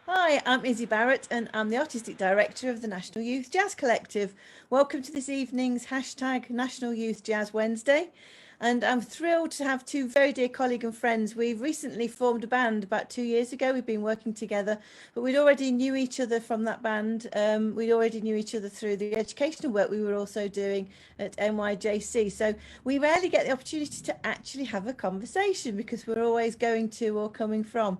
Hi, I'm Issie Barratt and I'm the Artistic Director of the National Youth Jazz Collective. Welcome to this evening's hashtag National Youth Jazz Wednesday. And I'm thrilled to have two very dear colleagues and friends. We've recently formed a band about 2 years ago. We've been working together, but we'd already knew each other from that band. We already knew each other through the educational work we were also doing at NYJC. So we rarely get the opportunity to actually have a conversation because we're always going to or coming from.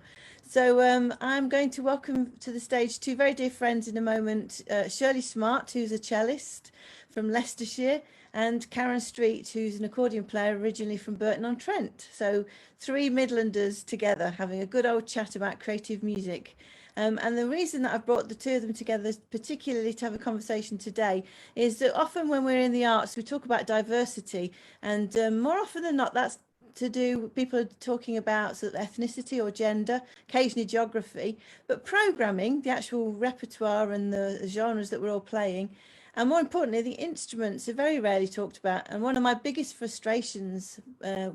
So I'm going to welcome to the stage two very dear friends in a moment, Shirley Smart, who's a cellist from Leicestershire, and Karen Street, who's an accordion player originally from Burton-on-Trent. So three Midlanders together having a good old chat about creative music. And the reason that I've brought the two of them together, particularly to have a conversation today, is that often when we're in the arts, we talk about diversity, and more often than not, that's to do, people are talking about sort of ethnicity or gender, occasionally geography, but programming, the actual repertoire and the genres that we're all playing, and more importantly, the instruments are very rarely talked about. And one of my biggest frustrations,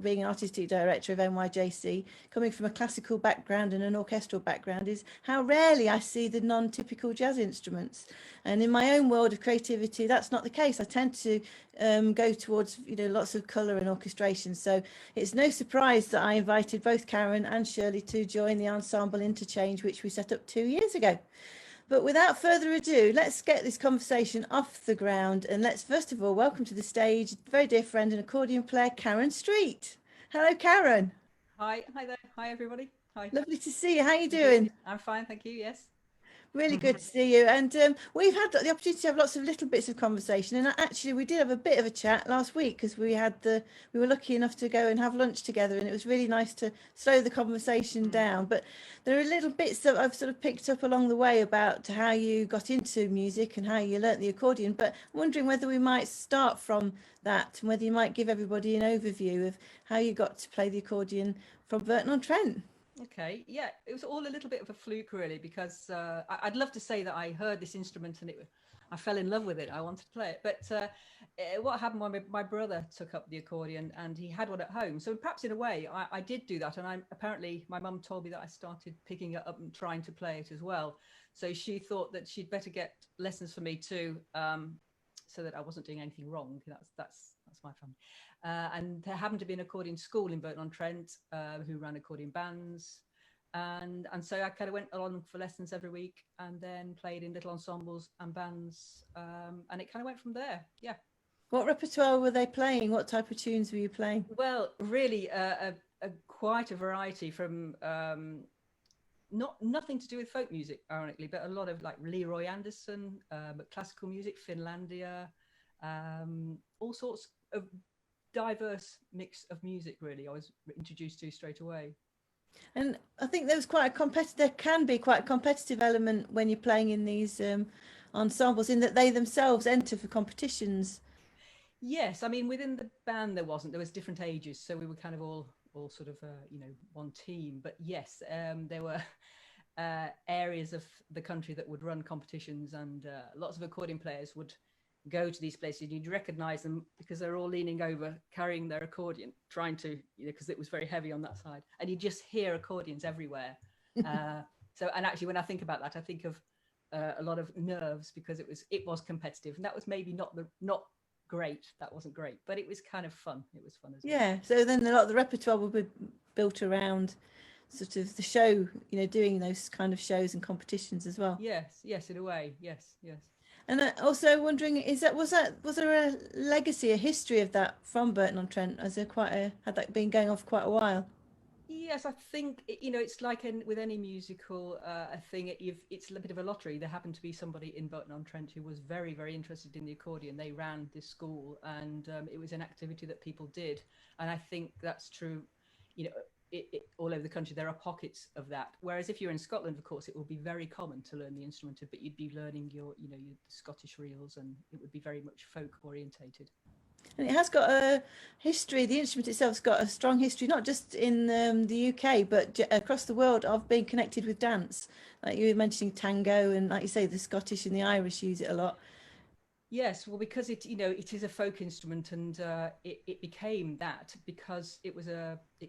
being an artistic director of NYJC, coming from a classical background and an orchestral background, is how rarely I see the non-typical jazz instruments. And in my own world of creativity, that's not the case. I tend to go towards, lots of colour and orchestration. So it's no surprise that I invited both Karen and Shirley to join the ensemble interchange, which we set up 2 years ago. But without further ado, let's get this conversation off the ground, and let's first of all welcome to the stage very dear friend and accordion player, Karen Street. Hello, Karen. Hi there. Hi, everybody. Hi. Lovely to see you. How are you doing? I'm fine, thank you. Yes. Really good to see you. And we've had the opportunity to have lots of little bits of conversation. And actually, we did have a bit of a chat last week because we were lucky enough to go and have lunch together. And it was really nice to slow the conversation down. But there are little bits that I've sort of picked up along the way about how you got into music and how you learnt the accordion. But I'm wondering whether we might start from that and whether you might give everybody an overview of how you got to play the accordion from Burton-on-Trent. Okay. Yeah, it was all a little bit of a fluke, really, because I'd love to say that I heard this instrument and I fell in love with it. I wanted to play it. But what happened when my brother took up the accordion and he had one at home. So perhaps in a way, I did do that. And apparently my mum told me that I started picking it up and trying to play it as well. So she thought that she'd better get lessons for me too, so that I wasn't doing anything wrong. That's my family. And there happened to be an accordion school in Burton-on-Trent who ran accordion bands. And so I kind of went along for lessons every week and then played in little ensembles and bands. And it kind of went from there. Yeah. What repertoire were they playing? What type of tunes were you playing? Well, really, quite a variety from nothing to do with folk music, ironically, but a lot of like Leroy Anderson, classical music, Finlandia, all sorts of diverse mix of music. Really, I was introduced to straight away. And I think there was quite a competitive. There can be quite a competitive element when you're playing in these ensembles, in that they themselves enter for competitions. Yes, I mean within the band there wasn't. There was different ages, so we were kind of all sort of one team. But yes, there were areas of the country that would run competitions, and lots of accordion players would go to these places. You'd recognize them because they're all leaning over carrying their accordion, trying to, because it was very heavy on that side, and you just hear accordions everywhere. And actually when I think about that, I think of a lot of nerves, because it was competitive, and that was maybe not great. That wasn't great, but it was kind of fun. It was fun as well. Yeah, so then a lot of the repertoire will be built around sort of the show, doing those kind of shows and competitions as well. Yes, in a way. Yes. And also wondering, was there a legacy, a history of that from Burton-on-Trent? Had that been going on for quite a while? Yes, I think it's like with any musical thing. It's a bit of a lottery. There happened to be somebody in Burton-on-Trent who was very, very interested in the accordion. They ran this school, and it was an activity that people did. And I think that's true. All over the country there are pockets of that. Whereas if you're in Scotland, of course, it will be very common to learn the instrument, but you'd be learning your Scottish reels, and it would be very much folk orientated. And it has got a history. The instrument itself's got a strong history, not just in the UK, but across the world, of being connected with dance. Like you were mentioning tango, and like you say, the Scottish and the Irish use it a lot. Yes, well, because it, it is a folk instrument, and it became that because it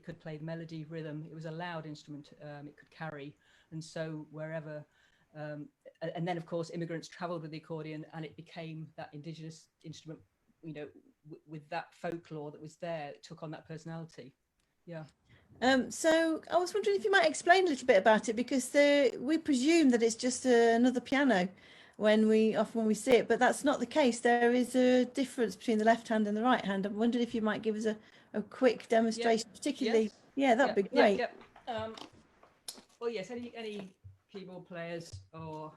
could play melody, rhythm. It was a loud instrument. It could carry, and so wherever, and then of course immigrants travelled with the accordion, and it became that indigenous instrument. With that folklore that was there, it took on that personality. Yeah. So I was wondering if you might explain a little bit about it, because we presume that it's just another piano when we see it, but that's not the case. There is a difference between the left hand and the right hand. I wondered if you might give us a quick demonstration, particularly. Yes. Yeah, that'd be great. Well, yes, any keyboard players or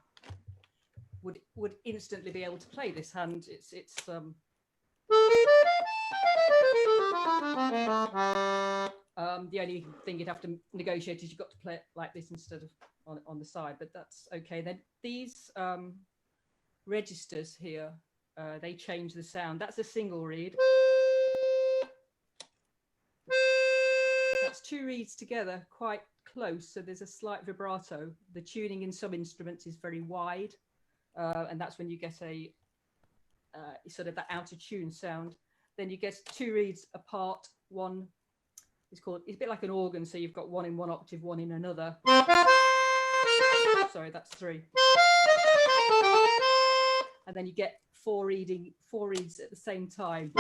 would instantly be able to play this hand. It's the only thing you'd have to negotiate is you've got to play it like this instead of on the side, but that's okay. Then these registers here, they change the sound. That's a single reed. That's two reeds together quite close, so there's a slight vibrato. The tuning in some instruments is very wide, and that's when you get a sort of that out of tune sound. Then you get two reeds apart. One is it's a bit like an organ, so you've got one in one octave, one in another. Sorry, that's three. And then you get four reeds at the same time.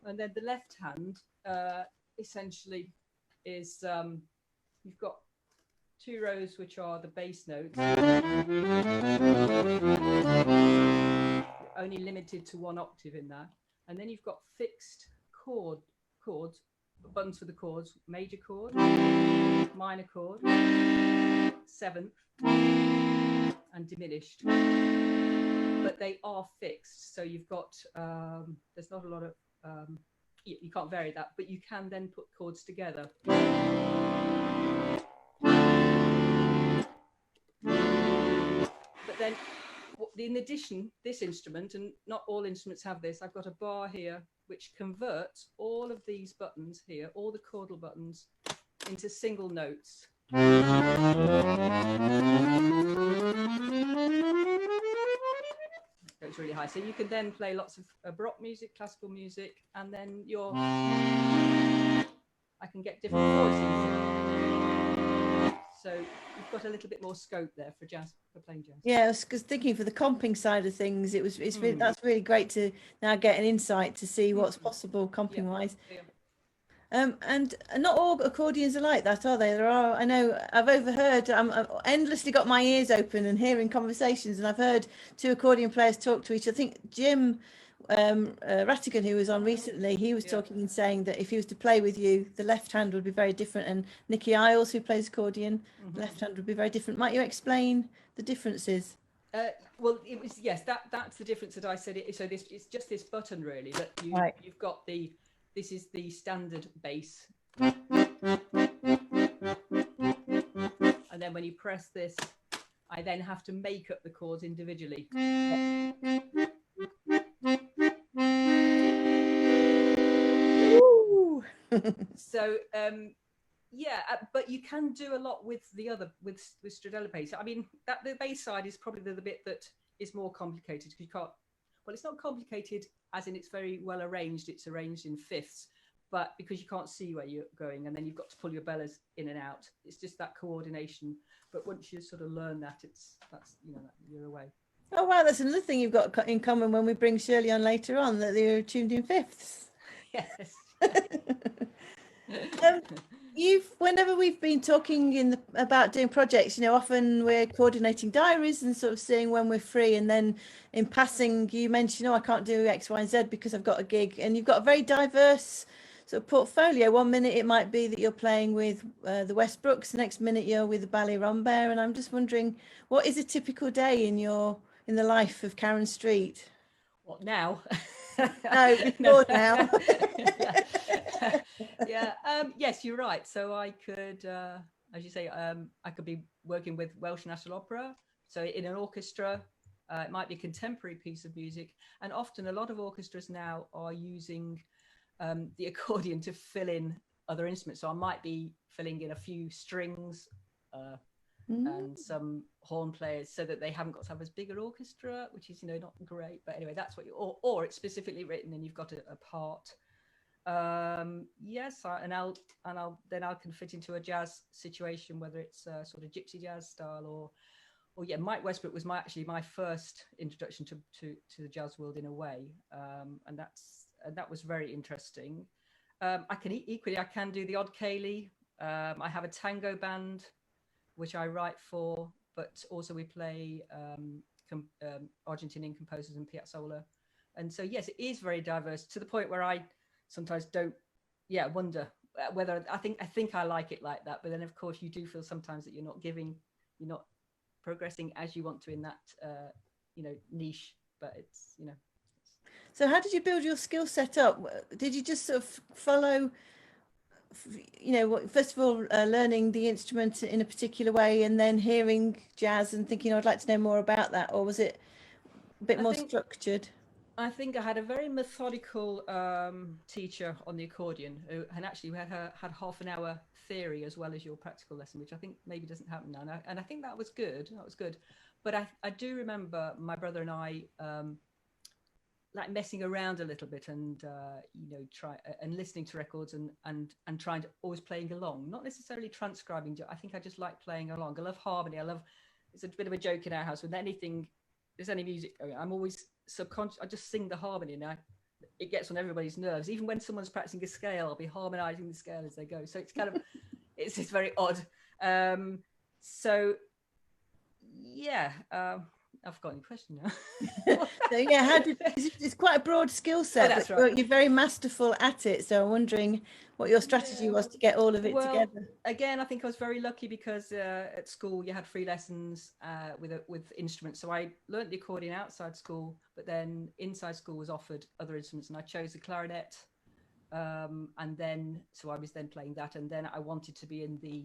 And then the left hand essentially is you've got two rows which are the bass notes, only limited to one octave in that, and then you've got fixed chords, buttons for the chords: major chord, minor chord, seventh, and diminished. But they are fixed, so you've got there's not a lot of you can't vary that, but you can then put chords together. But then in addition, this instrument, and not all instruments have this, I've got a bar here which converts all of these buttons here, all the chordal buttons, into single notes. Goes really high, so you can then play lots of Baroque music, classical music, and then I can get different voices. So you've got a little bit more scope there for jazz, for playing jazz. Yeah, because thinking for the comping side of things, really, that's really great to now get an insight to see what's possible comping wise. Yeah. And not all accordions are like that, are they? I know I've overheard, I've endlessly got my ears open and hearing conversations, and I've heard two accordion players talk to each other. I think Jim Rattigan, who was on recently, he was talking and saying that if he was to play with you, the left hand would be very different, and Nikki Isles, who plays accordion, the left hand would be very different. Might you explain the differences? Well, it was, yes, that's the difference that I said. So it's just this button really, that you've got this is the standard bass, and then when you press this, I then have to make up the chords individually. So but you can do a lot with the other with Stradella bass. I mean, that the bass side is probably the bit that is more complicated, because you can't. Well, it's not complicated as in it's very well arranged. It's arranged in fifths, but because you can't see where you're going, and then you've got to pull your bellows in and out. It's just that coordination. But once you sort of learn that, you're away. Oh wow, that's another thing you've got in common when we bring Shirley on later on, that they're tuned in fifths. Yes. Whenever we've been talking about doing projects, often we're coordinating diaries and sort of seeing when we're free, and then in passing you mention, I can't do X, Y, and Z because I've got a gig, and you've got a very diverse sort of portfolio. One minute it might be that you're playing with the Westbrooks, the next minute you're with the Ballet Rambert, and I'm just wondering, what is a typical day in the life of Karen Street? What now? No, before now. Yes, you're right. So I could, as you say, I could be working with Welsh National Opera. So in an orchestra, it might be a contemporary piece of music. And often a lot of orchestras now are using the accordion to fill in other instruments. So I might be filling in a few strings, and some horn players, so that they haven't got to have as big an orchestra, which is, you know, not great. But anyway, that's what you, or it's specifically written and you've got a part. Yes, and I can fit into a jazz situation, whether it's sort of gypsy jazz style or yeah, Mike Westbrook was actually my first introduction to the jazz world in a way, and that was very interesting. I can do the odd ceilidh. I have a tango band which I write for, but also we play Argentinian composers and piazzolla, and so yes, it is very diverse, to the point where I sometimes don't wonder whether I think I like it like that. But then of course you do feel sometimes that you're not progressing as you want to in that niche. But it's, you know. So how did you build your skill set up? Did you just sort of follow, first of all, learning the instrument in a particular way and then hearing jazz and thinking, I'd like to know more about that? Or was it a bit more structured? I think I had a very methodical teacher on the accordion, and actually we had half an hour theory as well as your practical lesson, which I think maybe doesn't happen now. And I think that was good. But I do remember my brother and I like messing around a little bit and try and listening to records and trying to always playing along, not necessarily transcribing. I think I just like playing along. I love harmony. It's a bit of a joke in our house with there's any music. I'm always subconscious. I just sing the harmony, and it gets on everybody's nerves. Even when someone's practicing a scale, I'll be harmonizing the scale as they go. So it's kind of it's just very odd. So yeah. I've forgotten your question now. So yeah, it's quite a broad skill set, that's but right. you're very masterful at it. So I'm wondering what your strategy was to get all of it together. Again, I think I was very lucky because at school you had free lessons with instruments. So I learnt the accordion outside school, but then inside school was offered other instruments, and I chose the clarinet. And then, so I was then playing that, and then I wanted to be in the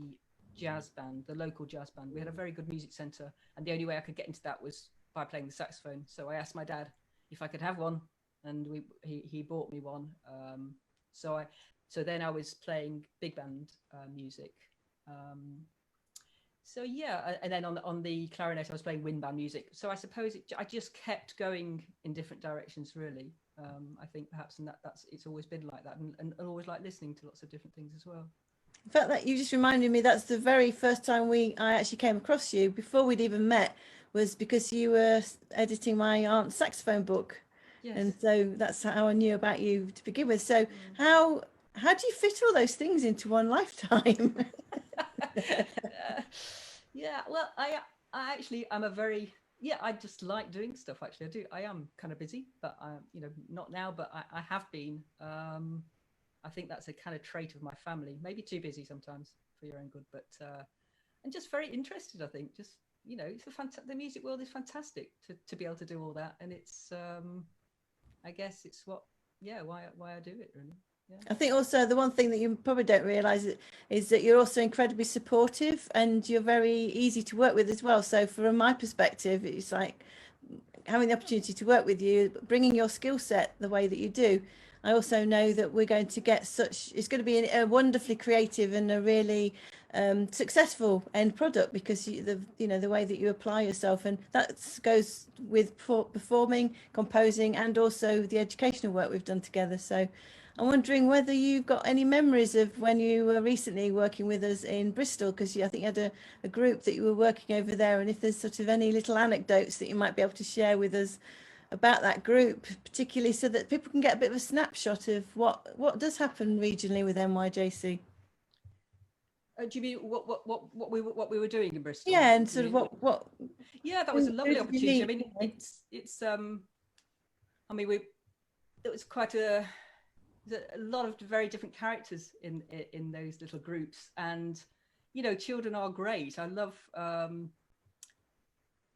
jazz band, the local jazz band. We had a very good music center, and the only way I could get into that was by playing the saxophone. So I asked my dad if I could have one, and he bought me one. So then I was playing big band music. So yeah, and then on the clarinet I was playing wind band music. So I suppose I just kept going in different directions, really. I think perhaps, and that's it's always been like that, and always like listening to lots of different things as well. In fact, that you just reminded me, that's the very first time I actually came across you, before we'd even met, was because you were editing my aunt's saxophone book. Yes. And so that's how I knew about you to begin with. So how do you fit all those things into one lifetime? Yeah, well, I'm a very, I just like doing stuff. Actually, I do. I am kind of busy, but not now, but I have been. I think that's a kind of trait of my family. Maybe too busy sometimes for your own good, but and just very interested. I think just it's the music world is fantastic to be able to do all that, and it's I guess it's why I do it, really. Yeah. I think also the one thing that you probably don't realise is that you're also incredibly supportive, and you're very easy to work with as well. So from my perspective, it's like having the opportunity to work with you, bringing your skill set the way that you do. I also know that we're going to get it's going to be a wonderfully creative and a really successful end product, because the way that you apply yourself, and that goes with performing, composing, and also the educational work we've done together. So I'm wondering whether you've got any memories of when you were recently working with us in Bristol, because I think you had a group that you were working over there, and if there's sort of any little anecdotes that you might be able to share with us about that group, particularly so that people can get a bit of a snapshot of what does happen regionally with NYJC. Do you mean what we were doing in Bristol? Yeah, and sort of what? Yeah, that was a lovely opportunity. I mean, it's I mean, it was quite a lot of very different characters in those little groups, and children are great. I love.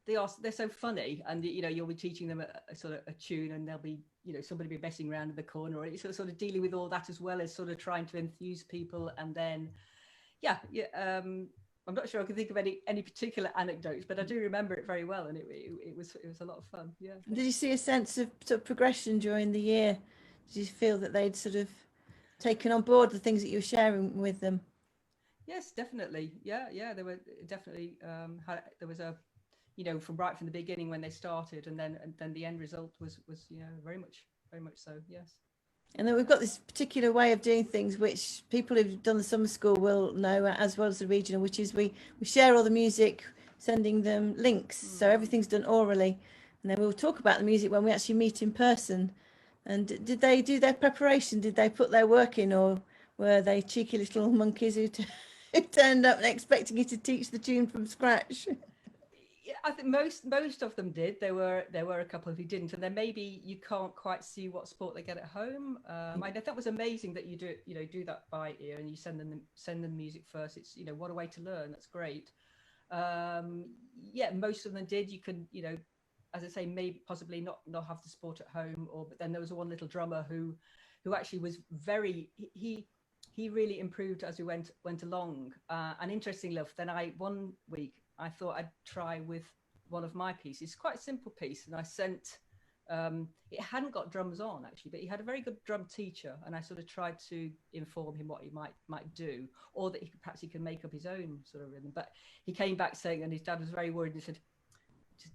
They're so funny, and you'll be teaching them a sort of a tune, and there'll be somebody be messing around in the corner, or it's sort of dealing with all that, as well as sort of trying to enthuse people. And then I'm not sure I can think of any particular anecdotes, but I do remember it very well, and it was a lot of fun. Yeah. Did you see a sense of sort of progression during the year? Did you feel that they'd sort of taken on board the things that you were sharing with them? Yes, definitely. Yeah. There were definitely there was a, from the beginning when they started, and then the end result was very much so. Yes. And then we've got this particular way of doing things, which people who've done the summer school will know, as well as the regional, which is we share all the music, sending them links. So everything's done orally. And then we'll talk about the music when we actually meet in person. And did they do their preparation? Did they put their work in, or were they cheeky little monkeys who turned up and expecting you to teach the tune from scratch? Yeah, I think most of them did. There were a couple who didn't, and then maybe you can't quite see what sport they get at home. I thought it was amazing that you do that by ear, and you send them music first. It's what a way to learn. That's great. Yeah, most of them did. You can as I say, maybe possibly not have the sport at home, but then there was one little drummer who actually was he really improved as we went along. And interestingly enough, then one week I thought I'd try with one of my pieces, quite a simple piece, and I sent. It hadn't got drums on actually, but he had a very good drum teacher, and I sort of tried to inform him what he might do, or that he can make up his own sort of rhythm. But he came back saying, and his dad was very worried, and he said,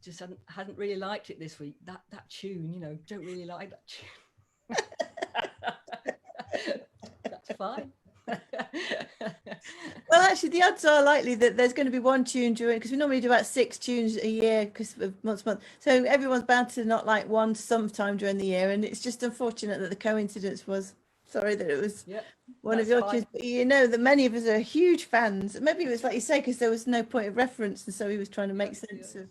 just hadn't really liked it this week. That tune, don't really like that tune. That's fine. Well, actually, the odds are likely that there's going to be one tune during, because we normally do about 6 tunes a year, because of month to month. So everyone's bound to not like one sometime during the year, and it's just unfortunate that the coincidence was. Sorry that it was one of your tunes, but that many of us are huge fans. Maybe it was like you say, because there was no point of reference, and so he was trying to make sense of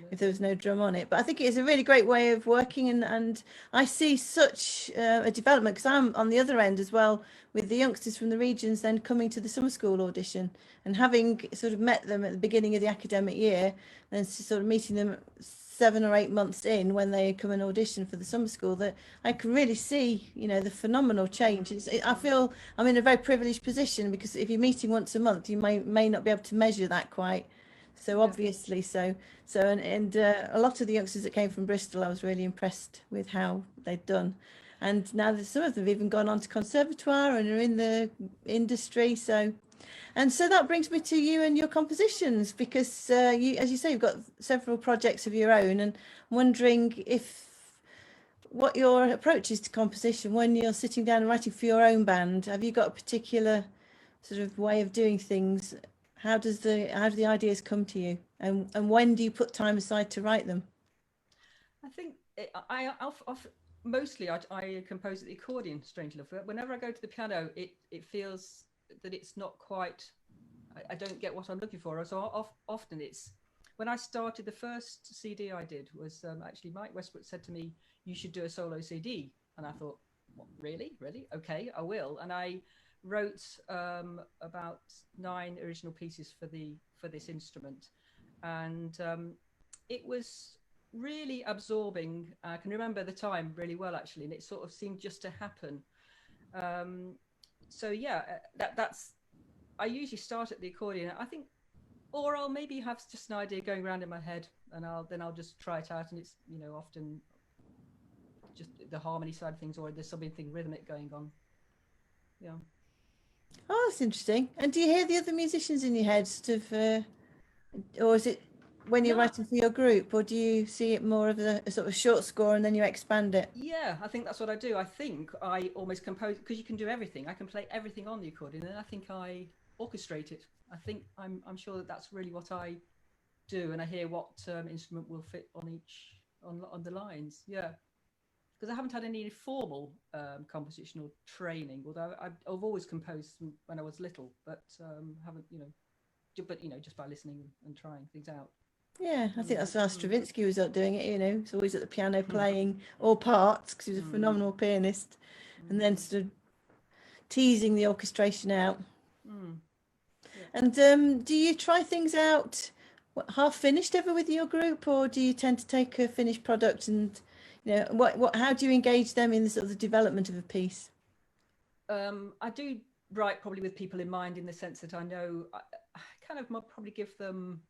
if there was no drum on it. But I think it is a really great way of working, and I see such a development, because I'm on the other end as well, with the youngsters from the regions then coming to the summer school audition, and having sort of met them at the beginning of the academic year, and sort of meeting them 7 or 8 months in when they come and audition for the summer school, that I can really see, the phenomenal change. I feel I'm in a very privileged position, because if you're meeting once a month, you may not be able to measure that quite so obviously. So a lot of the youngsters that came from Bristol, I was really impressed with how they'd done. And now some of them have even gone on to conservatoire and are in the industry. So that brings me to you and your compositions, because you, as you say, you've got several projects of your own, and I'm wondering what your approach is to composition when you're sitting down and writing for your own band. Have you got a particular sort of way of doing things? How do the ideas come to you, and when do you put time aside to write them? I think mostly I compose at the accordion, strangely enough. Whenever I go to the piano, it feels that it's not quite, I don't get what I'm looking for. So often it's, when I started, the first CD I did was actually Mike Westbrook said to me, you should do a solo CD. And I thought, what, really? Okay, I will. And I wrote about 9 original pieces for this instrument. And it was really absorbing. I can remember the time really well, actually, and it sort of seemed just to happen. So yeah, that's, I usually start at the accordion, I think, or I'll maybe have just an idea going around in my head, and I'll just try it out, and it's often just the harmony side of things, or there's something rhythmic going on. Yeah. Oh, that's interesting. And do you hear the other musicians in your head, sort of, or is it when you're writing for your group, or do you see it more of a sort of short score and then you expand it? Yeah, I think that's what I do. I think I almost compose, because you can do everything. I can play everything on the accordion, and I think I orchestrate it. I think I'm sure that that's really what I do, and I hear what instrument will fit on the lines. Yeah, because I haven't had any formal compositional training, although I've always composed when I was little, but haven't just by listening and trying things out. Yeah, I think that's how Stravinsky was out doing it. He's always at the piano playing all parts, because he was a phenomenal pianist, and then sort of teasing the orchestration out. And do you try things out half finished ever with your group, or do you tend to take a finished product and how do you engage them in the sort of the development of a piece? I do write probably with people in mind, in the sense that I know I kind of probably give them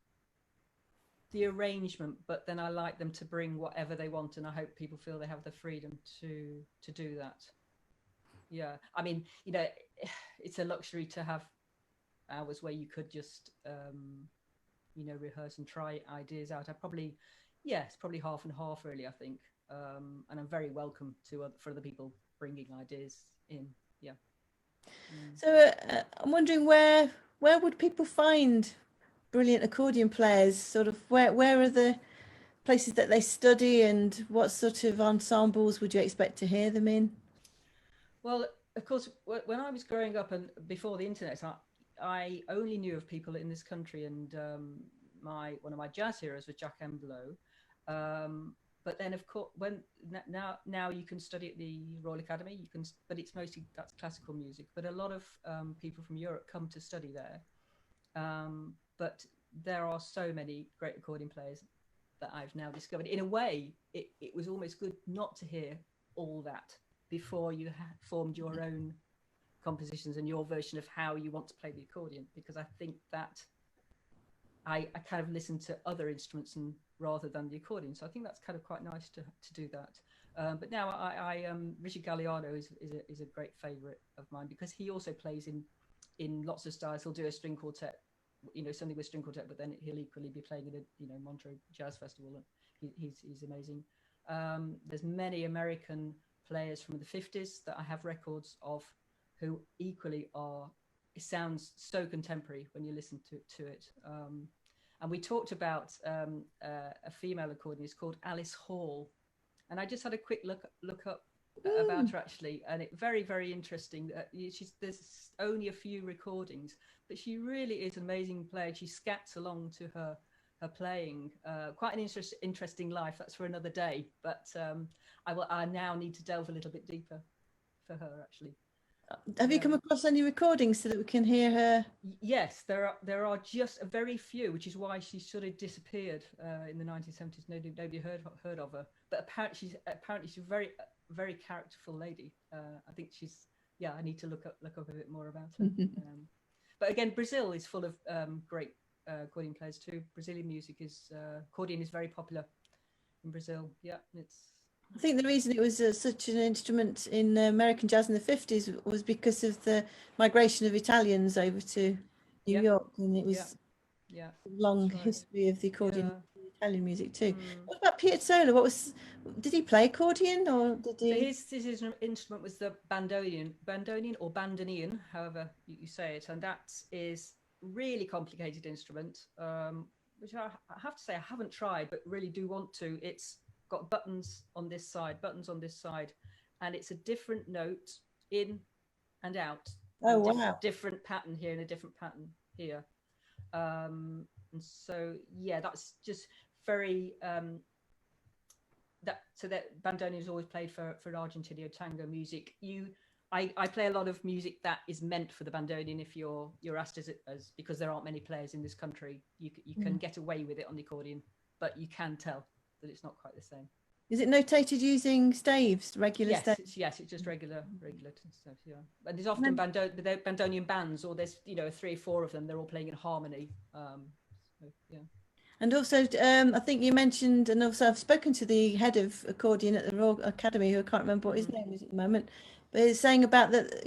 the arrangement, but then I like them to bring whatever they want, and I hope people feel they have the freedom to do that. Yeah, I mean, it's a luxury to have hours where you could just, you know, rehearse and try ideas out. It's probably half and half, really, I think. And I'm very welcome for other people bringing ideas in. Yeah. So I'm wondering where would people find brilliant accordion players? Sort of where are the places that they study, and what sort of ensembles would you expect to hear them in? Well, of course, when I was growing up and before the internet, I only knew of people in this country, and one of my jazz heroes was Jack Emblow. But then, of course, now you can study at the Royal Academy. But it's mostly that's classical music. But a lot of people from Europe come to study there. But there are so many great accordion players that I've now discovered. In a way, it was almost good not to hear all that before you formed your own compositions and your version of how you want to play the accordion, because I think that I kind of listen to other instruments rather than the accordion. So I think that's kind of quite nice to do that. But now Richie Galliano is a great favorite of mine, because he also plays in lots of styles. He'll do a string quartet, you know, something with string quartet, but then he'll equally be playing at a Montreux Jazz Festival. And he's amazing. There's many American players from the 50s that I have records of, who equally are. It sounds so contemporary when you listen to it. And we talked about a female accordionist called Alice Hall, and I just had a quick look up about her, actually, and it very, very interesting. There's only a few recordings, but she really is an amazing player. She scats along to her playing. Quite an interesting life. That's for another day. But I now need to delve a little bit deeper for her, actually. Have you come across any recordings so that we can hear her? Yes, there are just a very few, which is why she sort of disappeared in the 1970s. Nobody heard of her. But apparently she's a very, very characterful lady. I think I need to look up a bit more about her. But again, Brazil is full of great accordion players too. Brazilian music accordion is very popular in Brazil. Yeah, I think the reason it was such an instrument in American jazz in the 50s was because of the migration of Italians over to New York, and it was a long history of the accordion in Italian music too. What about Piazzolla? Did he play accordion, or did he? So his instrument was the bandonion or bandoneon, however you say it, and that is really complicated instrument, which I have to say I haven't tried, but really do want to. It's got buttons on this side, and it's a different note in and out. Oh, wow. Different pattern here and a different pattern here. And so, that's just very, that bandoneon is always played for Argentinian tango music. I play a lot of music that is meant for the bandoneon. If you're asked as because there aren't many players in this country, you can get away with it on the accordion, but you can tell that it's not quite the same. Is it notated using staves, regular staves? Yes, it's just regular stuff. Yeah, and there's often bandoneon bands, or there's 3 or 4 of them. They're all playing in harmony. And also, I think you mentioned, and also I've spoken to the head of accordion at the Royal Academy, who I can't remember what his name is at the moment, but he's saying about that.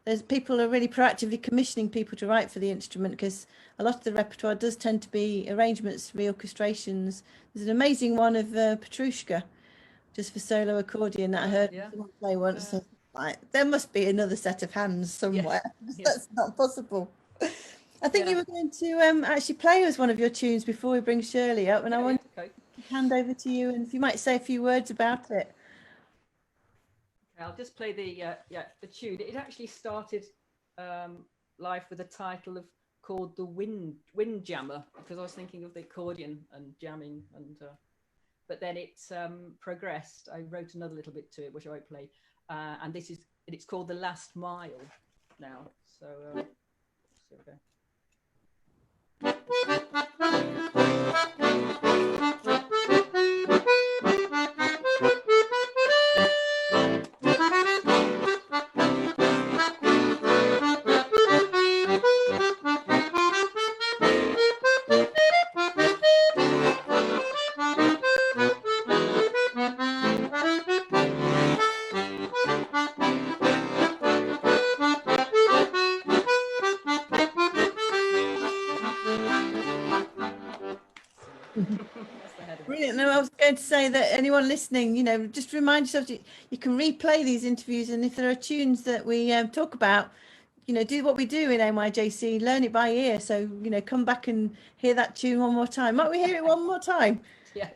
There's people are really proactively commissioning people to write for the instrument, because a lot of the repertoire does tend to be arrangements, reorchestrations. There's an amazing one of Petrushka, just for solo accordion, that I heard someone play once. So, there must be another set of hands somewhere. Yes. That's not possible. I think you were going to actually play us one of your tunes before we bring Shirley up, and I want to hand over to you, and if you might say a few words about it. I'll just play the tune. It actually started life with a title called the Wind Jammer, because I was thinking of the accordion and jamming, but then it progressed. I wrote another little bit to it, which I won't play, and it's called The Last Mile now. So okay. You know, I was going to say that anyone listening, you know, just remind yourself that you can replay these interviews, and if there are tunes that we talk about, you know, do what we do in NYJC, learn it by ear. So, you know, come back and hear that tune one more time. Might we hear it one more time? Yeah.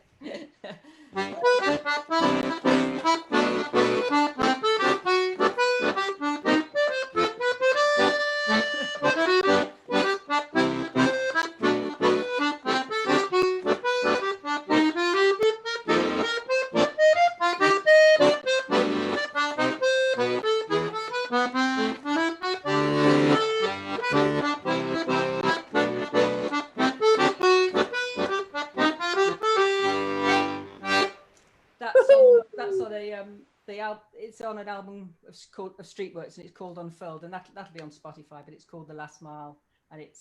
That's on a it's on an album of Streetworks, and it's called Unfurled, and that'll be on Spotify. But it's called The Last Mile, and it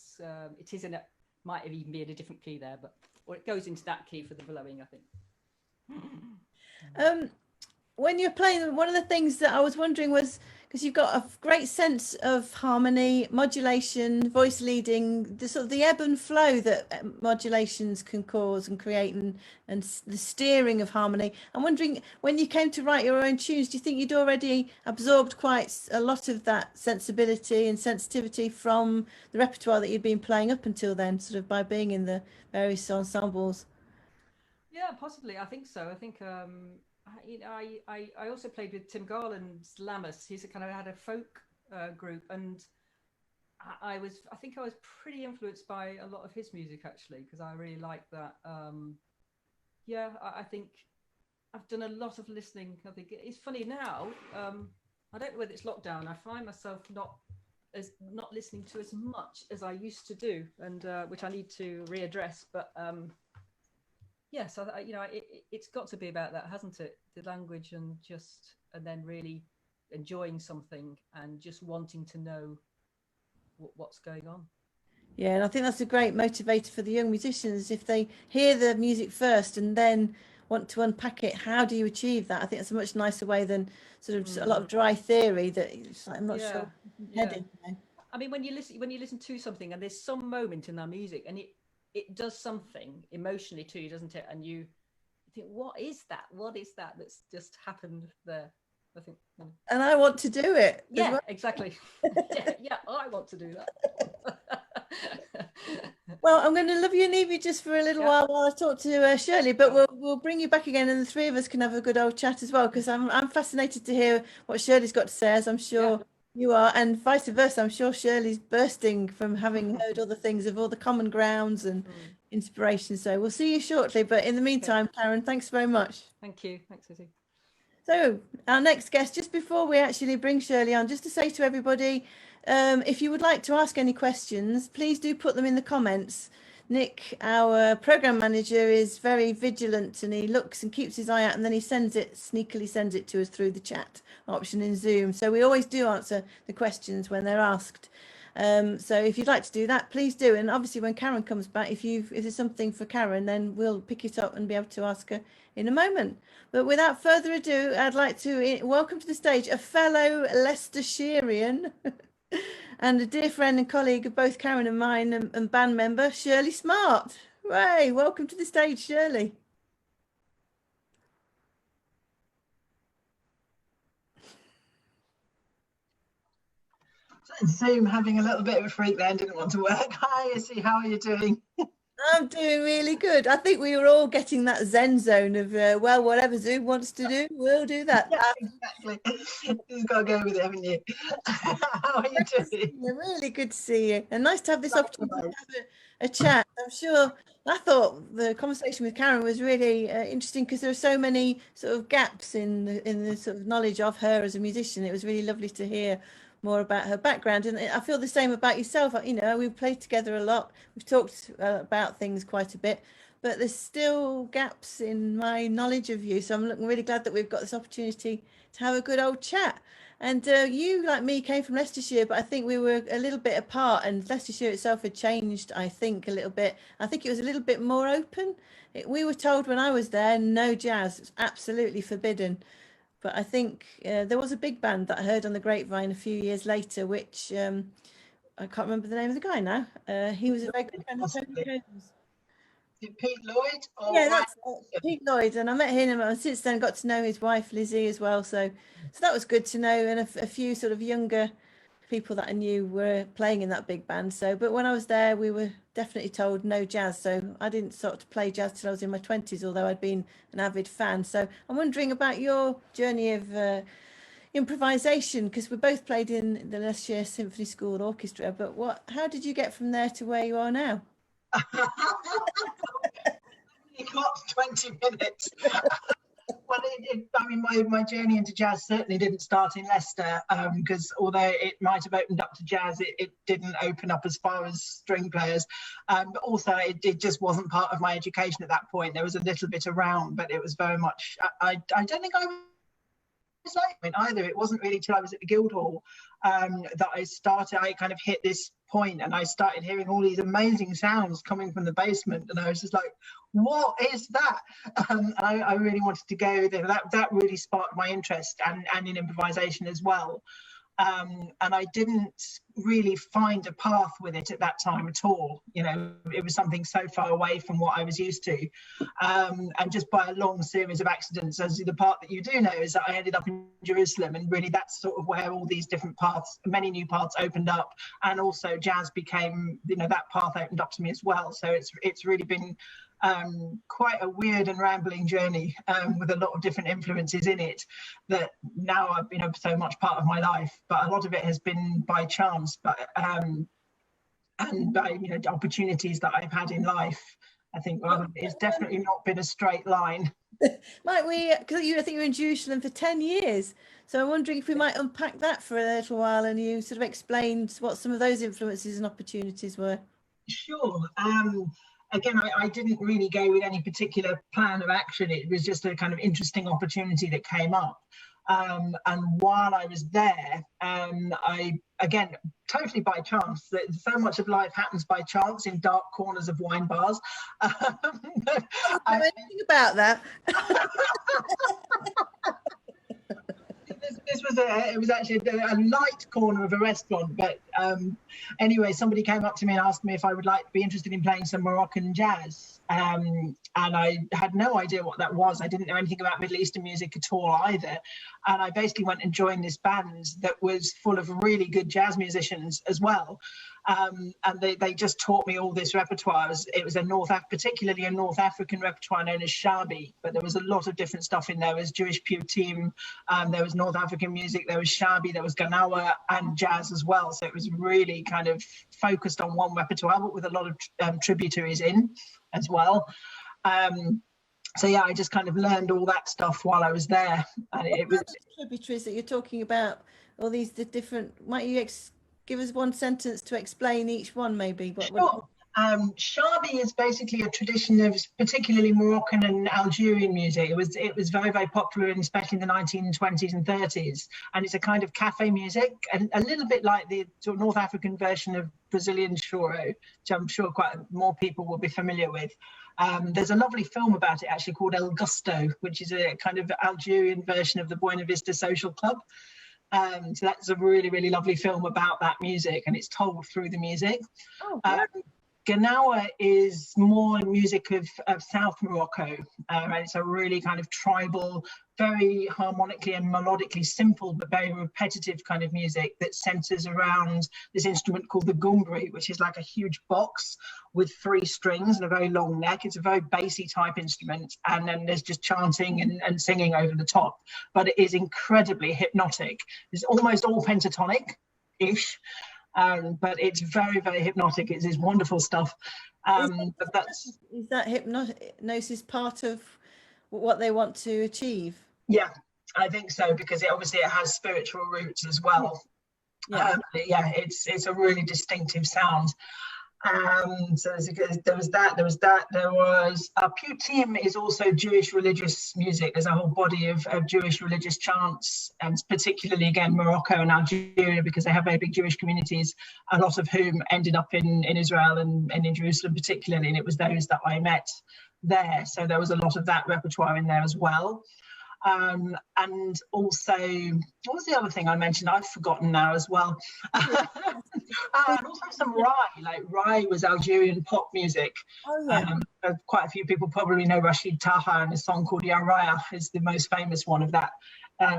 is in a, might have even be in a different key there, or it goes into that key for the bellowing, I think. When you're playing, one of the things that I was wondering was, because you've got a great sense of harmony, modulation, voice leading, the sort of the ebb and flow that modulations can cause and create, and the steering of harmony. I'm wondering, when you came to write your own tunes, do you think you'd already absorbed quite a lot of that sensibility and sensitivity from the repertoire that you'd been playing up until then, sort of by being in the various ensembles? Yeah, possibly. I think so. I think I also played with Tim Garland's Lammas. He's kind of had a folk group, and I think I was pretty influenced by a lot of his music, actually, because I really like that. Yeah, I think I've done a lot of listening. I think it's funny now. I don't know whether it's lockdown. I find myself not listening to as much as I used to do, and which I need to readdress. But yes, you know, it's got to be about that, hasn't it? The language, and then really enjoying something and just wanting to know what's going on. Yeah, and I think that's a great motivator for the young musicians. If they hear the music first and then want to unpack it, how do you achieve that? I think it's a much nicer way than sort of just a lot of dry theory that it's like, I'm not sure. Heading, you know? I mean, when you listen to something and there's some moment in that music and it does something emotionally to you, doesn't it? And you think, what is that? What is that that's just happened there? I think. And I want to do it. Yeah, well. Exactly. yeah, I want to do that. Well, I'm going to love you and leave you just for a little while I talk to Shirley, but we'll bring you back again, and the three of us can have a good old chat as well, because I'm fascinated to hear what Shirley's got to say, as I'm sure you are, and vice versa. I'm sure Shirley's bursting from having heard all the things of all the common grounds and inspiration. So we'll see you shortly, but in the meantime, Karen, thanks very much. Thank you. Thanks, Issie. So our next guest, just before we actually bring Shirley on, just to say to everybody, if you would like to ask any questions, please do put them in the comments. Nick, our program manager, is very vigilant, and he looks and keeps his eye out, and then he sneakily sends it to us through the chat option in Zoom. So we always do answer the questions when they're asked. So if you'd like to do that, please do. And obviously when Karen comes back, if there's something for Karen, then we'll pick it up and be able to ask her in a moment. But without further ado, I'd like to welcome to the stage a fellow Leicestershirean and a dear friend and colleague of both Karen and mine, and band member, Shirley Smart. Ray, welcome to the stage, Shirley. Zoom having a little bit of a freak then, didn't want to work. Hi, Issie, how are you doing? I'm doing really good. I think we were all getting that Zen zone of, well, whatever Zoom wants to do, we'll do that. Yeah, exactly. You've got to go with it, haven't you? How are you doing? Really good to see you. And nice to have this opportunity to have a chat. I'm sure, I thought the conversation with Karen was really interesting, because there are so many sort of gaps in the sort of knowledge of her as a musician. It was really lovely to hear more about her background, and I feel the same about yourself. You know, we've played together a lot, we've talked about things quite a bit, but there's still gaps in my knowledge of you, so I'm really glad that we've got this opportunity to have a good old chat. And you, like me, came from Leicestershire, but I think we were a little bit apart, and Leicestershire itself had changed, I think, a little bit. I think it was a little bit more open. We were told when I was there, no jazz, it's absolutely forbidden. But I think there was a big band that I heard on the grapevine a few years later, which I can't remember the name of the guy now. He was a very good friend of Tony Cohen's. Pete Lloyd? Or Yeah, that's Pete Lloyd, and I met him, and since then got to know his wife Lizzie as well. So that was good to know, and a few sort of younger people that I knew were playing in that big band. So, but when I was there, we were definitely told no jazz. So I didn't start to play jazz till I was in my 20s, although I'd been an avid fan. So I'm wondering about your journey of improvisation, because we both played in the Leicester Symphony School Orchestra. But how did you get from there to where you are now? You got 20 minutes. Well, I mean, my journey into jazz certainly didn't start in Leicester, because although it might have opened up to jazz, it didn't open up as far as string players. But also, it just wasn't part of my education at that point. There was a little bit around, but it was very much, I don't think I was like it either. It wasn't really till I was at the Guildhall that I kind of hit this point, and I started hearing all these amazing sounds coming from the basement, and I was just like, what is that? And I really wanted to go there. That really sparked my interest, and in improvisation as well. And I didn't really find a path with it at that time at all. You know, it was something so far away from what I was used to. And just by a long series of accidents, as the part that you do know is that I ended up in Jerusalem, and really that's sort of where all these different paths, many new paths opened up, and also jazz became, you know, that path opened up to me as well. So it's really been quite a weird and rambling journey, with a lot of different influences in it that now are, you know, so much part of my life. But a lot of it has been by chance, but and by, you know, opportunities that I've had in life. I think it's definitely not been a straight line. Might we, because I think you were in Jerusalem for 10 years, so I'm wondering if we might unpack that for a little while, and you sort of explained what some of those influences and opportunities were. Sure. Again, I didn't really go with any particular plan of action. It was just a kind of interesting opportunity that came up. And while I was there, again, totally by chance, that so much of life happens by chance in dark corners of wine bars. I don't know anything about that. It was actually a light corner of a restaurant, but anyway, somebody came up to me and asked me if I would be interested in playing some Moroccan jazz, and I had no idea what that was. I didn't know anything about Middle Eastern music at all either, and I basically went and joined this band that was full of really good jazz musicians as well. And they just taught me all this repertoire. It was particularly a North African repertoire known as Shabi, but there was a lot of different stuff in there. There was Jewish Putim, there was North African music, there was Shabi, there was Ganawa, and jazz as well. So it was really kind of focused on one repertoire, but with a lot of tributaries in as well. So yeah, I just kind of learned all that stuff while I was there. And it was tributaries that you're talking about, all these different, might you give us one sentence to explain each one, maybe? Sure. Shabi is basically a tradition of particularly Moroccan and Algerian music. It was very, very popular, especially in the 1920s and 30s. And it's a kind of cafe music, and a little bit like the sort of North African version of Brazilian choro, which I'm sure quite more people will be familiar with. There's a lovely film about it actually called El Gusto, which is a kind of Algerian version of the Buena Vista Social Club. So that's a really, really lovely film about that music, and it's told through the music. Oh, Ganawa is more music of South Morocco, and it's a really kind of tribal, very harmonically and melodically simple, but very repetitive kind of music that centers around this instrument called the gumbri, which is like a huge box with 3 strings and a very long neck. It's a very bassy type instrument, and then there's just chanting and singing over the top, but it is incredibly hypnotic. It's almost all pentatonic-ish. But it's very, very hypnotic. It's wonderful stuff. But is that hypnosis part of what they want to achieve? Yeah, I think so, because it has spiritual roots as well. Yeah, it's a really distinctive sound. So there was Putim is also Jewish religious music. There's a whole body of Jewish religious chants, and particularly again Morocco and Algeria, because they have very big Jewish communities, a lot of whom ended up in Israel and in Jerusalem particularly, and it was those that I met there. So there was a lot of that repertoire in there as well. And also, what was the other thing I mentioned? I've forgotten now as well. And also some Rai, like Rai was Algerian pop music. Oh, yeah. Quite a few people probably know Rashid Taha, and a song called Ya Raya is the most famous one of that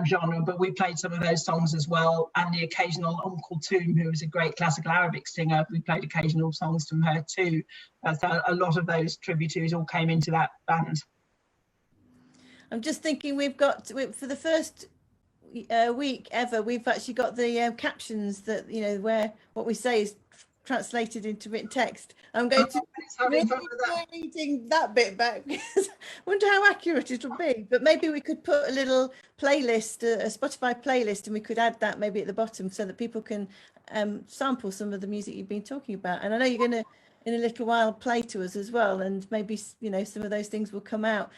genre, but we played some of those songs as well, and the occasional Kulthum, who was a great classical Arabic singer, we played occasional songs from her too. So a lot of those tributaries all came into that band. I'm just thinking we've got, for the first week ever, we've actually got the captions that, you know, where what we say is translated into written text. I'm going to reading that bit back because I wonder how accurate it'll be. But maybe we could put a little playlist, a Spotify playlist, and we could add that maybe at the bottom so that people can sample some of the music you've been talking about. And I know you're going to, in a little while, play to us as well, and maybe, you know, some of those things will come out.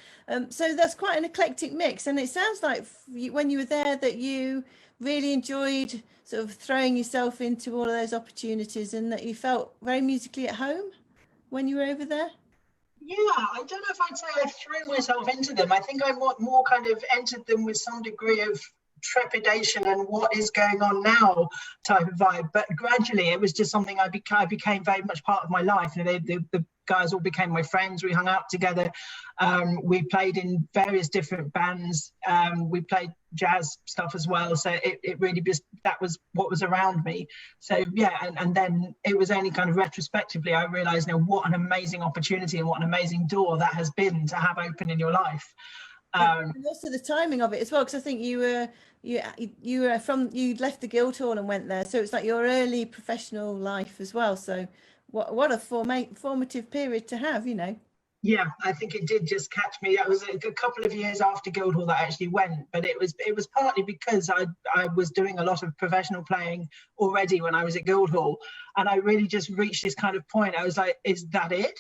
So that's quite an eclectic mix, and it sounds like when you were there that you really enjoyed sort of throwing yourself into all of those opportunities, and that you felt very musically at home when you were over there. Yeah, I don't know if I'd say I threw myself into them. I think I more kind of entered them with some degree of trepidation and what is going on now type of vibe, but gradually it was just something I became very much part of my life. You know, the guys all became my friends. We hung out together. We played in various different bands. We played jazz stuff as well, so it really just, that was what was around me. So yeah, and then it was only kind of retrospectively I realized, you know, what an amazing opportunity and what an amazing door that has been to have open in your life. And also the timing of it as well, because I think you left the Guildhall and went there, so it's like your early professional life as well. So what a formative period to have, you know. Yeah, I think it did just catch me. That was a couple of years after Guildhall that I actually went, but it was partly because I was doing a lot of professional playing already when I was at Guildhall, and I really just reached this kind of point. I was like, is that it?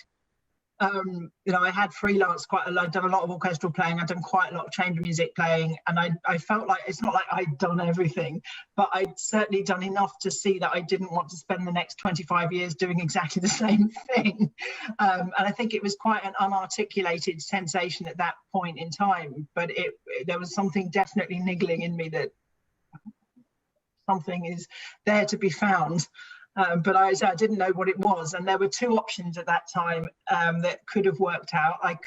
You know, I had freelance quite a lot, I'd done a lot of orchestral playing, I'd done quite a lot of chamber music playing, and I felt like it's not like I'd done everything, but I'd certainly done enough to see that I didn't want to spend the next 25 years doing exactly the same thing. And I think it was quite an unarticulated sensation at that point in time, but there was something definitely niggling in me that something is there to be found. But I didn't know what it was, and there were two options at that time that could have worked out. I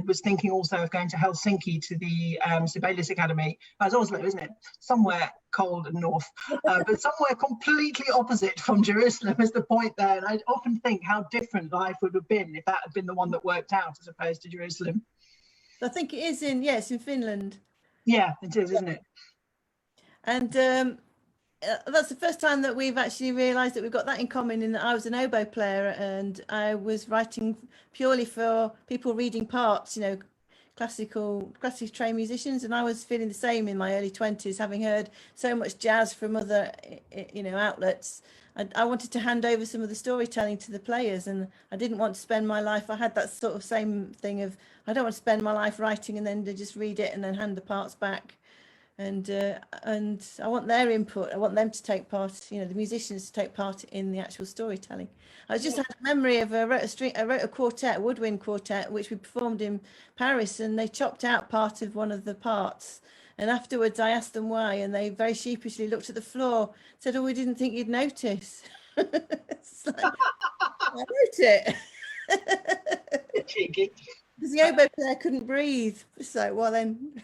was thinking also of going to Helsinki to the Sibelius Academy. That's Oslo, isn't it? Somewhere cold and north, but somewhere completely opposite from Jerusalem is the point there. And I often think how different life would have been if that had been the one that worked out as opposed to Jerusalem. I think it is it's in Finland. Yeah, it is, isn't it? And that's the first time that we've actually realised that we've got that in common, in that I was an oboe player and I was writing purely for people reading parts, you know, classically trained musicians, and I was feeling the same in my early 20s, having heard so much jazz from other, you know, outlets. I wanted to hand over some of the storytelling to the players, and I didn't want to spend my life, I had that sort of same thing of, I don't want to spend my life writing and then to just read it and then hand the parts back. And I want their input. I want them to take part, you know, the musicians to take part in the actual storytelling. I just had a memory of I wrote a quartet, a woodwind quartet, which we performed in Paris, and they chopped out part of one of the parts. And afterwards I asked them why, and they very sheepishly looked at the floor, said, "Oh, we didn't think you'd notice." It's like, I wrote it. Cheeky. Because the oboe player couldn't breathe. So, well then...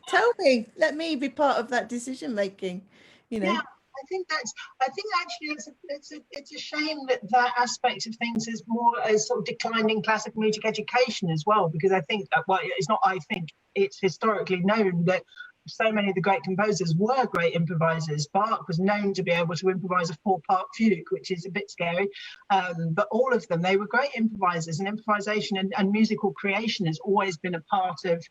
Tell me, let me be part of that decision making, you know. Yeah, I think actually it's a shame that aspect of things is more a sort of decline in classical music education as well, because I think it's historically known that so many of the great composers were great improvisers. Bach was known to be able to improvise a 4-part fugue, which is a bit scary, but all of them, they were great improvisers, and improvisation and musical creation has always been a part of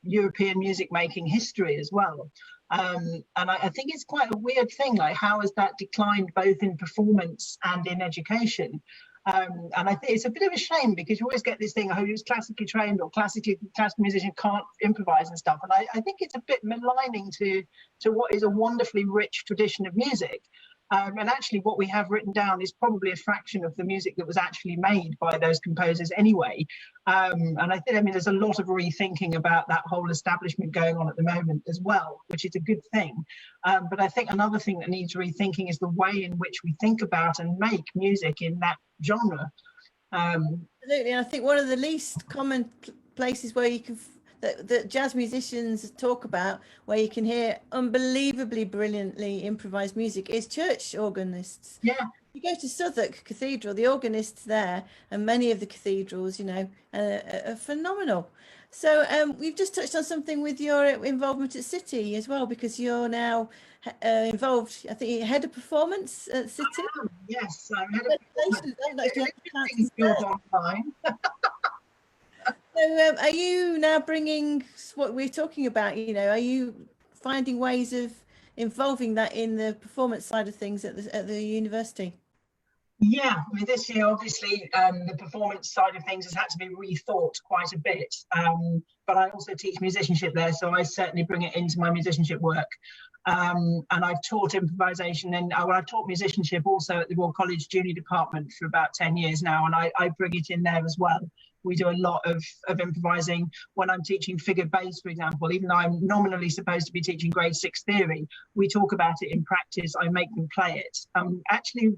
European music making history as well. And I think it's quite a weird thing, like how has that declined both in performance and in education? And I think it's a bit of a shame, because you always get this thing, oh, who's classically trained or classical musician can't improvise and stuff. And I think it's a bit maligning to what is a wonderfully rich tradition of music. And actually what we have written down is probably a fraction of the music that was actually made by those composers anyway. And I mean, there's a lot of rethinking about that whole establishment going on at the moment as well, which is a good thing. But I think another thing that needs rethinking is the way in which we think about and make music in that genre. Absolutely, and I think one of the least common places where you can that jazz musicians talk about, where you can hear unbelievably brilliantly improvised music, is church organists. Yeah. You go to Southwark Cathedral, the organists there, and many of the cathedrals, you know, are phenomenal. So we've just touched on something with your involvement at City as well, because you're now involved, I think, head of performance at City. Yes, I'm head of performance. Online. So are you now bringing what we're talking about, you know, are you finding ways of involving that in the performance side of things at the university? Yeah, I mean, this year, obviously, the performance side of things has had to be rethought quite a bit. But I also teach musicianship there, so I certainly bring it into my musicianship work. And I've taught improvisation, and I've taught musicianship also at the Royal College Junior Department for about 10 years now, and I bring it in there as well. We do a lot of improvising when I'm teaching figure bass, for example. Even though I'm nominally supposed to be teaching grade 6 theory, we talk about it in practice. I make them play it. Actually,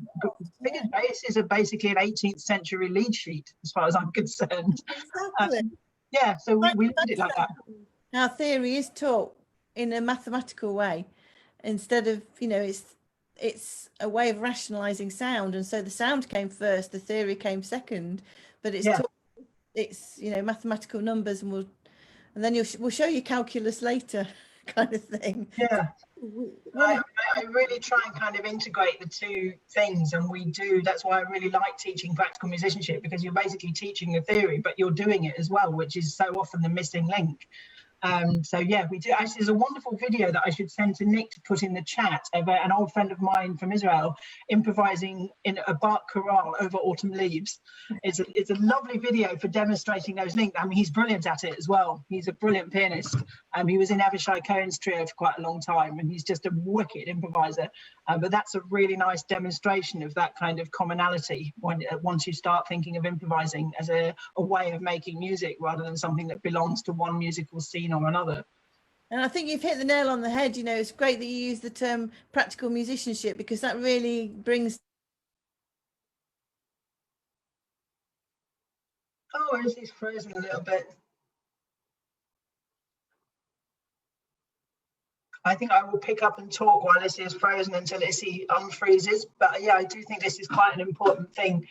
figure basses are basically an 18th century lead sheet, as far as I'm concerned. Exactly. Yeah, so we did it like that. Our theory is taught in a mathematical way, instead of, you know, it's a way of rationalizing sound, and so the sound came first, the theory came second, but it's taught, it's, you know, mathematical numbers, and then we'll show you calculus later, kind of thing. Yeah, I really try and kind of integrate the two things, and we do. That's why I really like teaching practical musicianship, because you're basically teaching the theory, but you're doing it as well, which is so often the missing link. So yeah, we do. Actually, there's a wonderful video that I should send to Nick to put in the chat of an old friend of mine from Israel improvising in a Bach chorale over autumn leaves. It's a lovely video for demonstrating those links. I mean, he's brilliant at it as well. He's a brilliant pianist. He was in Avishai Cohen's trio for quite a long time, and he's just a wicked improviser. But that's a really nice demonstration of that kind of commonality once you start thinking of improvising as a way of making music rather than something that belongs to one musical scene or another. And I think you've hit the nail on the head. You know, it's great that you use the term practical musicianship, because that really brings... Oh, Issie's frozen a little bit. I think I will pick up and talk while Issie is frozen until Issie unfreezes. But yeah, I do think this is quite an important thing.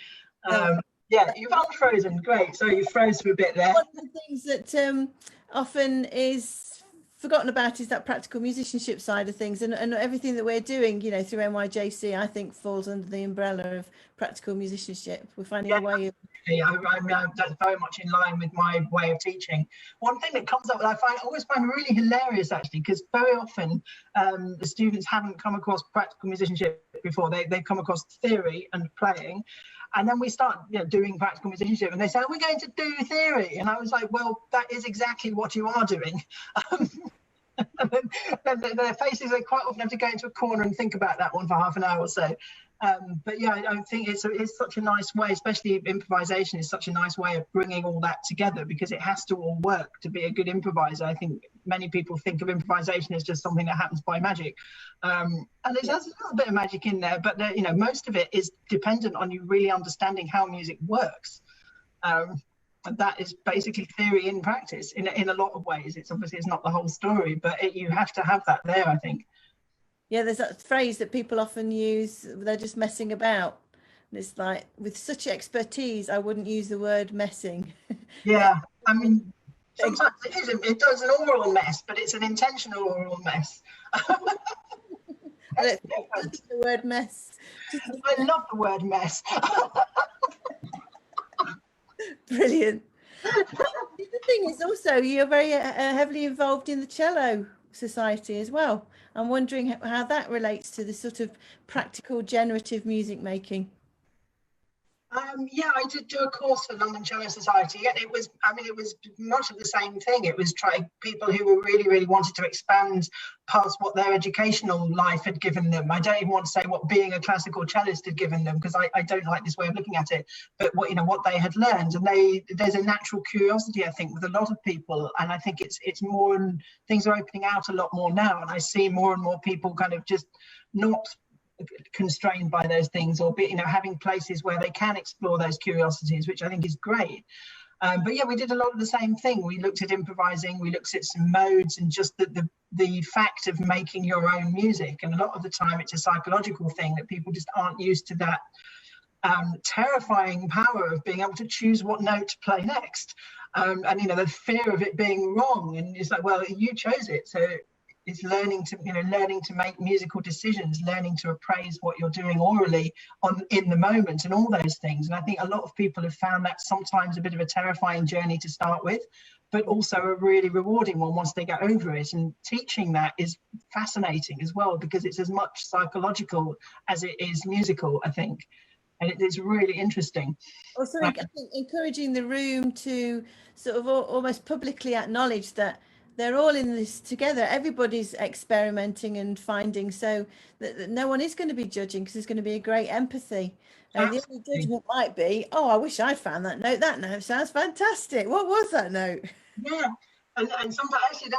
Yeah, you've unfrozen, great. So you froze for a bit there. One of the things that often is forgotten about is that practical musicianship side of things, and everything that we're doing, you know, through NYJC, I think falls under the umbrella of practical musicianship. We're finding a way of... That's very much in line with my way of teaching. One thing that comes up that I always find really hilarious, actually, because very often the students haven't come across practical musicianship before. They've come across theory and playing, and then we start, you know, doing practical musicianship, and they say, we're going to do theory. And I was like, well, that is exactly what you are doing. And then their faces, they quite often have to go into a corner and think about that one for half an hour or so. But yeah, I think it's such a nice way, especially improvisation is such a nice way of bringing all that together, because it has to all work to be a good improviser. I think many people think of improvisation as just something that happens by magic, and there's a little bit of magic in there, but you know, most of it is dependent on you really understanding how music works. And that is basically theory in practice in a lot of ways. It's obviously it's not the whole story, but you have to have that there, I think. Yeah, there's that phrase that people often use, they're just messing about. And it's like, with such expertise, I wouldn't use the word messing. Yeah, I mean, sometimes it does an oral mess, but it's an intentional oral mess. I don't think the word mess. I love the word mess. Brilliant. The thing is also, you're very heavily involved in the cello society as well. I'm wondering how that relates to the sort of practical generative music making. Yeah, I did do a course for London Cello Society, and it was much of the same thing. It was trying people who were really wanted to expand past what their educational life had given them. I don't even want to say what being a classical cellist had given them, because I don't like this way of looking at it, but what they had learned. And there's a natural curiosity, I think, with a lot of people, and I think it's more, and things are opening out a lot more now, and I see more and more people kind of just not constrained by those things, or having places where they can explore those curiosities, which I think is great. But yeah, we did a lot of the same thing. We looked at improvising, we looked at some modes, and just the fact of making your own music. And a lot of the time it's a psychological thing, that people just aren't used to that terrifying power of being able to choose what note to play next, and the fear of it being wrong. And it's like, well, you chose it, so it's learning to make musical decisions, learning to appraise what you're doing orally in the moment, and all those things. And I think a lot of people have found that sometimes a bit of a terrifying journey to start with, but also a really rewarding one once they get over it. And teaching that is fascinating as well, because it's as much psychological as it is musical, I think. And it is really interesting. Also, I think encouraging the room to sort of almost publicly acknowledge that they're all in this together. Everybody's experimenting and finding, so that no one is going to be judging, because there's going to be a great empathy. The only judgment might be, oh, I wish I'd found that note. That note sounds fantastic. What was that note? Yeah. And sometimes actually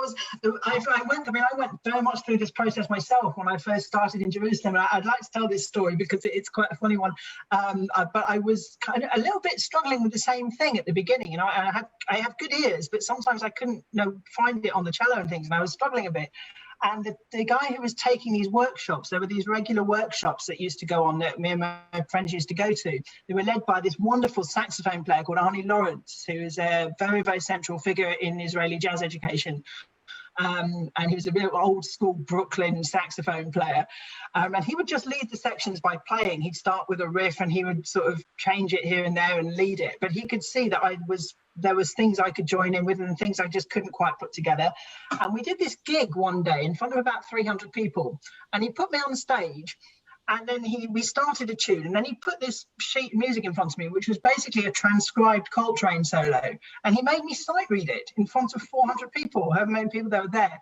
I went very much through this process myself when I first started in Jerusalem. And I'd like to tell this story because it's quite a funny one. But I was kind of a little bit struggling with the same thing at the beginning. I have good ears, but sometimes I couldn't find it on the cello and things, and I was struggling a bit. And the guy who was taking these workshops, there were these regular workshops that used to go on that me and my friends used to go to. They were led by this wonderful saxophone player called Arnie Lawrence, who is a very, very central figure in Israeli jazz education. And he was a real old school Brooklyn saxophone player. And he would just lead the sections by playing. He'd start with a riff and he would sort of change it here and there and lead it. But he could see that there was things I could join in with and things I just couldn't quite put together. And we did this gig one day in front of about 300 people. And he put me on stage. And then we started a tune, and then he put this sheet of music in front of me, which was basically a transcribed Coltrane solo. And he made me sight read it in front of 400 people, however many people that were there.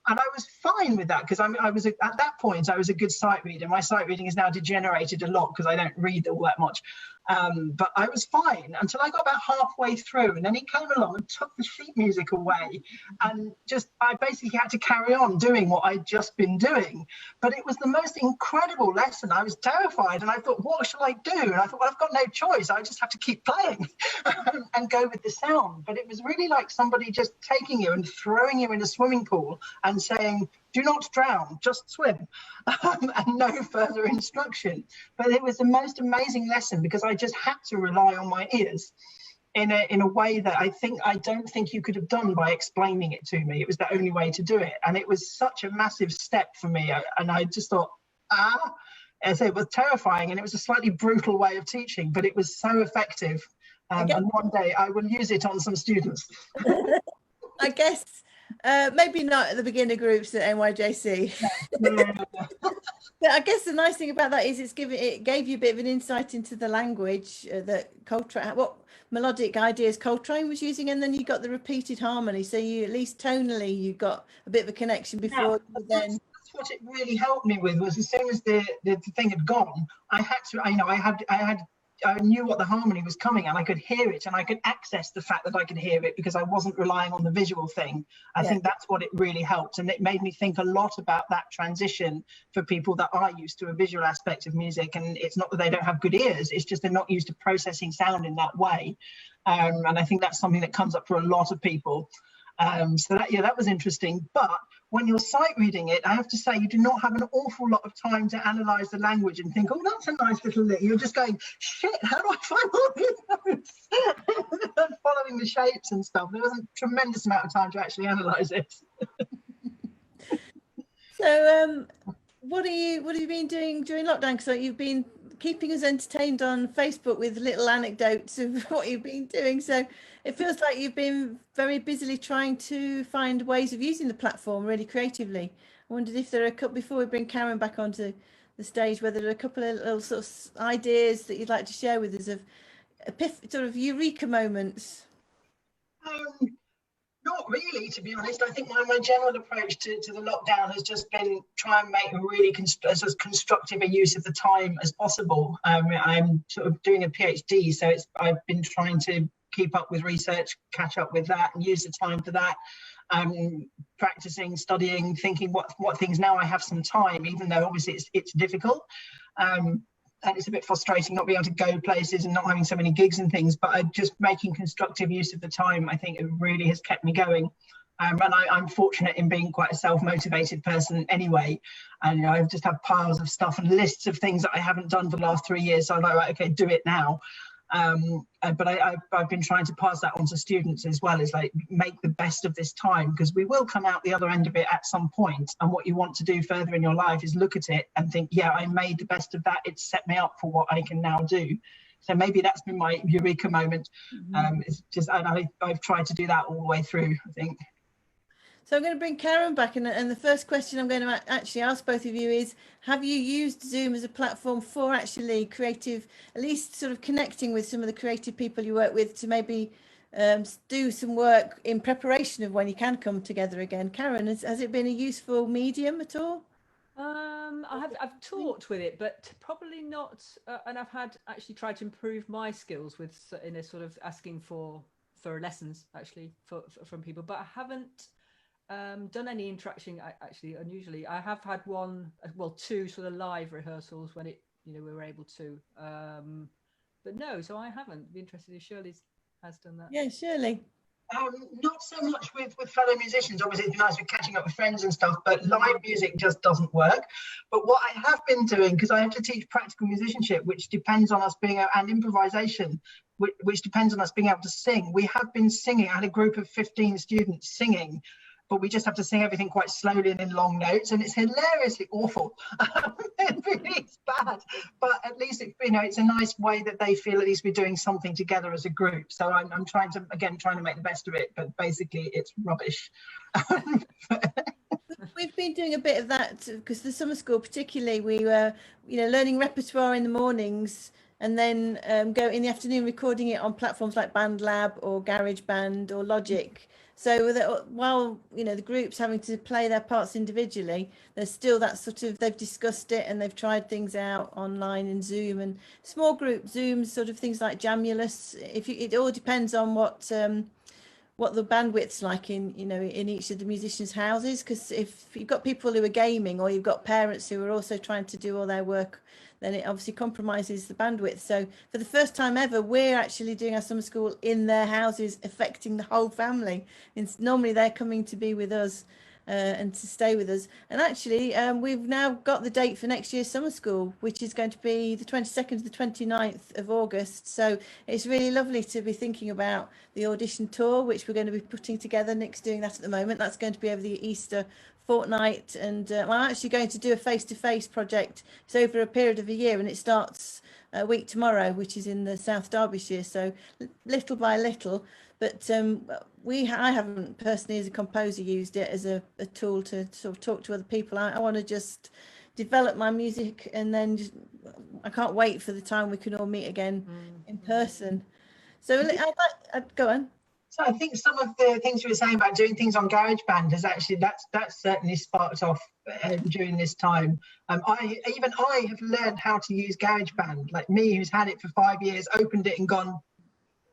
And I was fine with that, because at that point, I was a good sight reader. My sight reading is now degenerated a lot because I don't read all that much. But I was fine until I got about halfway through, and then he came along and took the sheet music away, and I basically had to carry on doing what I'd just been doing. But it was the most incredible lesson. I was terrified, and I thought, what shall I do? And I thought, well, I've got no choice. I just have to keep playing and go with the sound. But it was really like somebody just taking you and throwing you in a swimming pool and saying, do not drown, just swim, and no further instruction. But it was the most amazing lesson, because I just had to rely on my ears in a way that I don't think you could have done by explaining it to me. It was the only way to do it. And it was such a massive step for me. And I just thought, as it was terrifying, and it was a slightly brutal way of teaching, but it was so effective. And one day I will use it on some students. I guess. Maybe not at the beginner groups at NYJC. But I guess the nice thing about that is it gave you a bit of an insight into the language that Coltrane, what melodic ideas Coltrane was using, and then you got the repeated harmony. So you, at least tonally, you got a bit of a connection before then. That's what it really helped me with, was as soon as the thing had gone, I had to, I knew what the harmony was coming, and I could hear it, and I could access the fact that I could hear it because I wasn't relying on the visual thing. I think that's what it really helped, and it made me think a lot about that transition for people that are used to a visual aspect of music. And it's not that they don't have good ears, it's just they're not used to processing sound in that way. And I think that's something that comes up for a lot of people. So that was interesting. But when you're sight reading it, I have to say, you do not have an awful lot of time to analyze the language and think, oh, that's a nice little lick. You're just going, shit, how do I find all these notes? Following the shapes and stuff. There wasn't a tremendous amount of time to actually analyze it. So what have you been doing during lockdown? Because you've been keeping us entertained on Facebook with little anecdotes of what you've been doing. So it feels like you've been very busily trying to find ways of using the platform really creatively. I wondered if there are a couple, before we bring Karen back onto the stage, whether there are a couple of little sort of ideas that you'd like to share with us of sort of eureka moments. Not really, to be honest. I think my general approach to the lockdown has just been try and make a really as constructive a use of the time as possible. I'm sort of doing a PhD, so I've been trying to keep up with research, catch up with that, and use the time for that. Practicing, studying, thinking what things now I have some time, even though obviously it's difficult. And it's a bit frustrating not being able to go places and not having so many gigs and things, but just making constructive use of the time, I think it really has kept me going. And I'm fortunate in being quite a self-motivated person anyway. And I've just had piles of stuff and lists of things that I haven't done for the last 3 years. So I'm like, right, okay, do it now. But I've been trying to pass that on to students as well, as like make the best of this time, because we will come out the other end of it at some point. And what you want to do further in your life is look at it and think, yeah, I made the best of that. It's set me up for what I can now do. So maybe that's been my eureka moment. It's just, and I've tried to do that all the way through, I think. So I'm going to bring Karen back, and the first question I'm going to actually ask both of you is, have you used Zoom as a platform for actually creative, at least sort of connecting with some of the creative people you work with to maybe do some work in preparation of when you can come together again? Karen, has it been a useful medium at all? I've taught with it, but probably not. And I've had actually tried to improve my skills with in a sort of asking for lessons actually from people, but I haven't done any interaction actually. Unusually, I have had two sort of live rehearsals when we were able to, but no, so I haven't. Be interested if Shirley has done that. Yeah, Shirley. Not so much with fellow musicians. Obviously, it'd be nice with catching up with friends and stuff, but live music just doesn't work. But what I have been doing, because I have to teach practical musicianship, which depends on us and improvisation, which depends on us being able to sing. We have been singing. I had a group of 15 students singing, but we just have to sing everything quite slowly and in long notes, and it's hilariously awful. It really is bad, but at least it's a nice way that they feel at least we're doing something together as a group. So I'm trying to make the best of it, but basically it's rubbish. We've been doing a bit of that because the summer school, particularly, we were learning repertoire in the mornings, and then go in the afternoon recording it on platforms like BandLab or GarageBand or Logic. So that while the group's having to play their parts individually, there's still that sort of, they've discussed it and they've tried things out online in Zoom and small group Zooms, sort of things like Jamulus. It all depends on what the bandwidth's like in each of the musicians' houses, because if you've got people who are gaming or you've got parents who are also trying to do all their work, then it obviously compromises the bandwidth. So for the first time ever, we're actually doing our summer school in their houses, affecting the whole family. And normally they're coming to be with us and to stay with us. And actually, we've now got the date for next year's summer school, which is going to be the 22nd to the 29th of August. So it's really lovely to be thinking about the audition tour, which we're going to be putting together. Nick's doing that at the moment. That's going to be over the Easter fortnight, and I'm actually going to do a face-to-face project. It's over a period of a year, and it starts a week tomorrow, which is in the South Derbyshire, so little by little. But I haven't personally as a composer used it as a tool to sort of talk to other people. I want to just develop my music, and then I can't wait for the time we can all meet again in person. So I'd go on. So I think some of the things you were saying about doing things on GarageBand has actually that's certainly sparked off during this time. I have learned how to use GarageBand. Like me, who's had it for 5 years, opened it and gone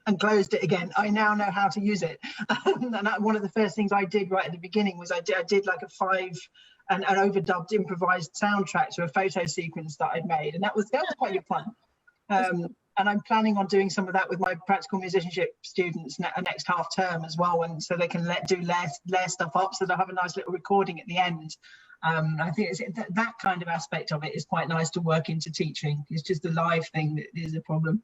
and closed it again. I now know how to use it. And one of the first things I did right at the beginning was I did like an overdubbed improvised soundtrack to a photo sequence that I'd made, and that was quite good fun. And I'm planning on doing some of that with my practical musicianship students next half term as well, and so they can layer stuff up, so they'll have a nice little recording at the end. I think that kind of aspect of it is quite nice to work into teaching. It's just the live thing that is a problem.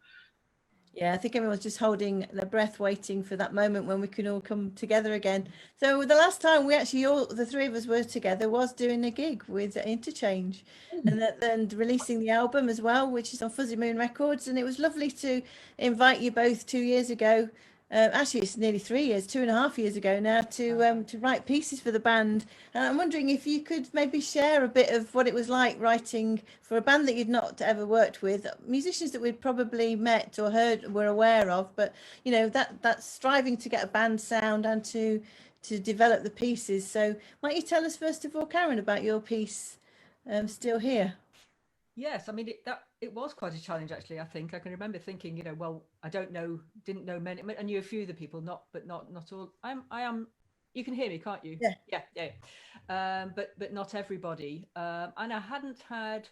Yeah, I think everyone's just holding their breath, waiting for that moment when we can all come together again. So the last time we actually the three of us were together was doing a gig with Interchange, and then releasing the album as well, which is on Fuzzy Moon Records. And it was lovely to invite you both 2 years ago actually it's nearly 3 years, 2.5 years ago now, to write pieces for the band. And I'm wondering if you could maybe share a bit of what it was like writing for a band that you'd not ever worked with, musicians that we'd probably met or heard, were aware of, but you know, that's striving to get a band sound and to develop the pieces. So might you tell us first of all, Karen, about your piece, Still Here? Yes, I mean it was quite a challenge actually. I think I can remember thinking, you know, well, didn't know many. I knew a few of the people, not all. I am. You can hear me, can't you? Yeah. But not everybody. And I hadn't had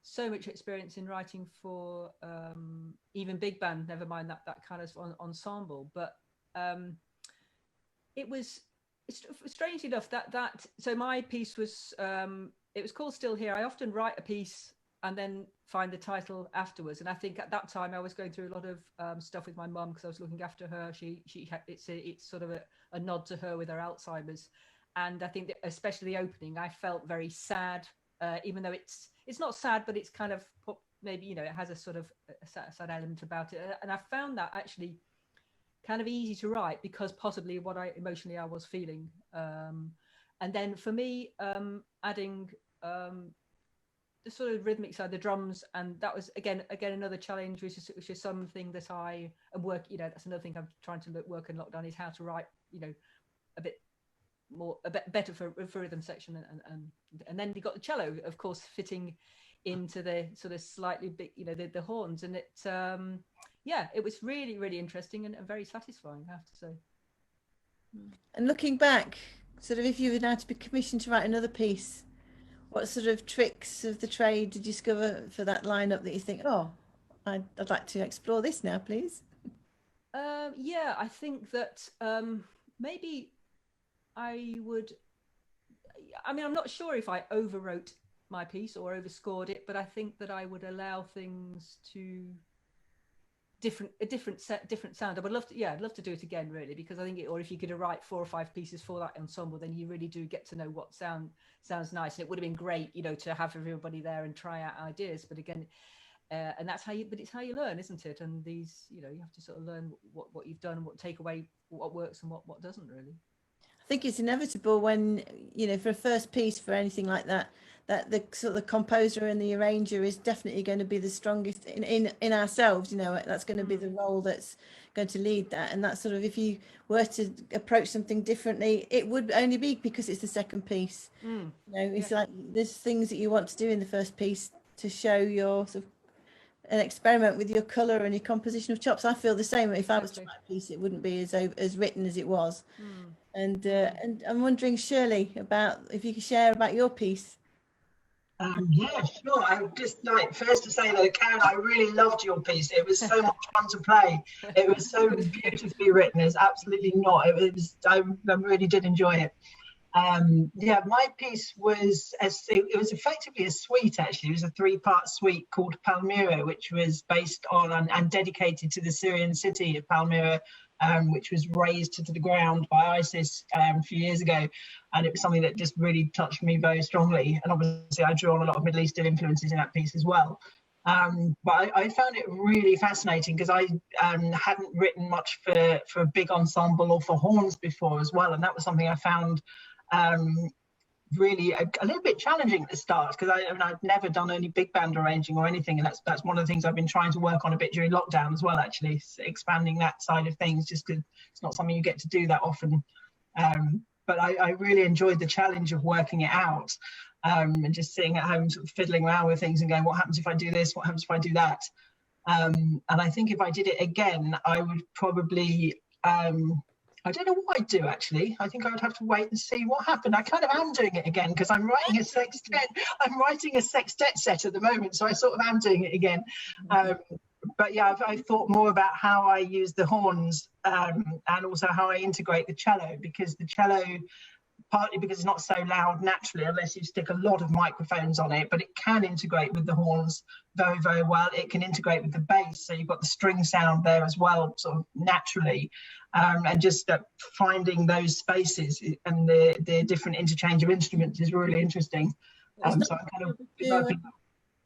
so much experience in writing for even big band. Never mind that kind of ensemble. But it's strange enough that so my piece was it was called Still Here. I often write a piece and then find the title afterwards. And I think at that time I was going through a lot of stuff with my mum because I was looking after her. It's sort of a nod to her with her Alzheimer's. And I think that especially the opening, I felt very sad, even though it's not sad, but it's kind of maybe, you know, it has a sort of a sad element about it. And I found that actually kind of easy to write because possibly what emotionally I was feeling. And then for me, adding the sort of rhythmic side, the drums, and that was again another challenge, which is something that I am you know, that's another thing I'm trying to work in lockdown, is how to write, you know, a bit better for rhythm section, and then you got the cello, of course, fitting into the sort of slightly big, you know, the horns, and it it was really interesting and very satisfying, I have to say. And looking back, sort of, if you were now to be commissioned to write another piece, what sort of tricks of the trade did you discover for that lineup that you think, oh, I'd like to explore this now, please? Yeah, I think that maybe I would. I mean, I'm not sure if I overwrote my piece or overscored it, but I think that I would allow things to a different sound. I would love to, I'd love to do it again, really, because I think or if you could write 4 or 5 pieces for that ensemble, then you really do get to know what sounds nice. And it would have been great, you know, to have everybody there and try out ideas. But again, and that's it's how you learn, isn't it? And these, you know, you have to sort of learn what you've done, what take away, what works and what doesn't, really. I think it's inevitable when, you know, for a first piece, for anything like that the sort of the composer and the arranger is definitely going to be the strongest in ourselves, you know, that's going to be the role that's going to lead that. And that sort of, if you were to approach something differently, it would only be because it's the second piece. You know, it's like there's things that you want to do in the first piece to show your sort of an experiment with your colour and your compositional chops. I feel the same. If I was to write a piece, it wouldn't be as written as it was. And I'm wondering, Shirley, about if you could share about your piece. Yeah, sure. I would just like first to say that, Karen, I really loved your piece. It was so much fun to play. It was so beautifully written. It's absolutely not. I really did enjoy it. Yeah, my piece was it was effectively a suite, actually. It was a 3-part suite called Palmyra, which was based on and dedicated to the Syrian city of Palmyra, which was razed to the ground by ISIS a few years ago. And it was something that just really touched me very strongly. And obviously I drew on a lot of Middle Eastern influences in that piece as well. But I found it really fascinating because I hadn't written much for a big ensemble or for horns before as well. And that was something I found really a little bit challenging at the start, because I've never done any big band arranging or anything, and that's one of the things I've been trying to work on a bit during lockdown as well, actually, expanding that side of things, just because it's not something you get to do that often. But I really enjoyed the challenge of working it out, and just sitting at home sort of fiddling around with things and going, what happens if I do this, what happens if I do that? And I think if I did it again, I would probably I don't know what I'd do, actually. I think I would have to wait and see what happened. I kind of am doing it again because I'm writing a sextet. I'm writing a sextet set at the moment, so I sort of am doing it again. But yeah, I've thought more about how I use the horns and also how I integrate the cello, because the cello, partly because it's not so loud naturally unless you stick a lot of microphones on it, but it can integrate with the horns very, very well. It can integrate with the bass, so you've got the string sound there as well, sort of naturally. And just finding those spaces and the different interchange of instruments is really interesting. So I'm kind of developing.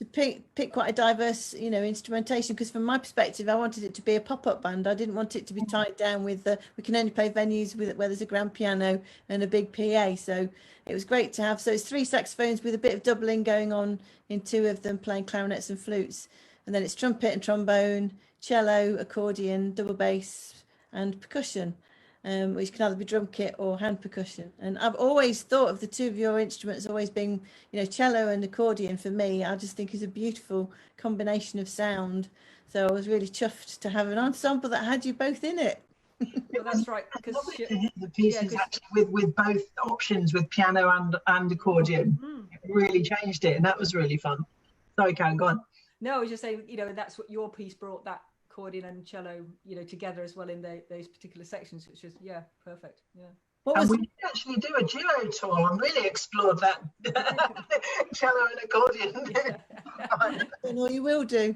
to pick quite a diverse, you know, instrumentation, because from my perspective, I wanted it to be a pop-up band. I didn't want it to be tied down with we can only play venues with where there's a grand piano and a big PA. So it was great to have. So it's 3 saxophones with a bit of doubling going on in 2 of them, playing clarinets and flutes, and then it's trumpet and trombone, cello, accordion, double bass, and percussion. Which can either be drum kit or hand percussion. And I've always thought of the 2 of your instruments always being, you know, cello and accordion for me. I just think is a beautiful combination of sound. So I was really chuffed to have an ensemble that had you both in it. Well, that's right. Because the pieces actually with both options, with piano and accordion, it really changed it, and that was really fun. Sorry, Karen, go on. No, I was just saying, you know, that's what your piece brought, that accordion and cello, you know, together as well in those particular sections, which is perfect. And we did actually do a duo tour and really explored that cello and accordion. And all you will do.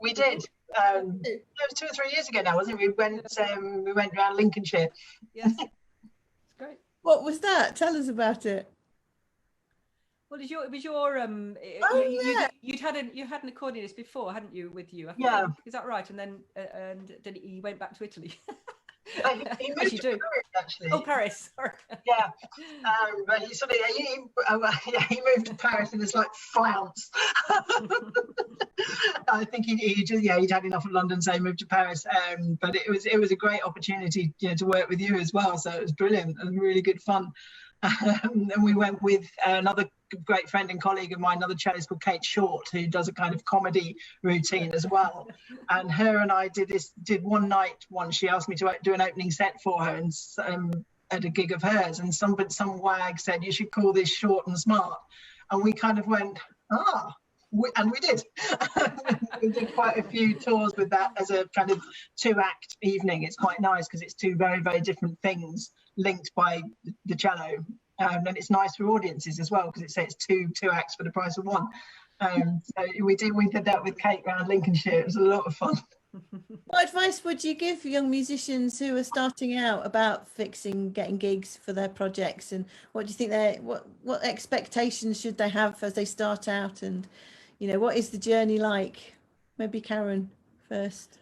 We did. It was 2 or 3 years ago now, wasn't it? We went around Lincolnshire. Yes, it's great. What was that? Tell us about it. Well, you'd had an accordionist before, hadn't you, with you? I think, yeah. Is that right? And then then he went back to Italy. He moved to Paris, actually. Oh, Paris. Sorry. Yeah. But he moved to Paris and it's like flounce. I think he'd had enough of London, so he moved to Paris. But it was a great opportunity, you know, to work with you as well. So it was brilliant and really good fun. And we went with another great friend and colleague of mine, another cellist called Kate Short, who does a kind of comedy routine as well. And her and I did one night once. She asked me to do an opening set for her, and at a gig of hers, and some wag said, "You should call this Short and Smart." And we kind of went, and we did. We did quite a few tours with that as a kind of 2-act evening. It's quite nice because it's 2 very, very different things linked by the cello, and it's nice for audiences as well because it's 2 acts for the price of 1. So we did that with Kate around Lincolnshire. It was a lot of fun. What advice would you give young musicians who are starting out about getting gigs for their projects, and what do you think what expectations should they have as they start out, and you know, what is the journey like? Maybe Karen first.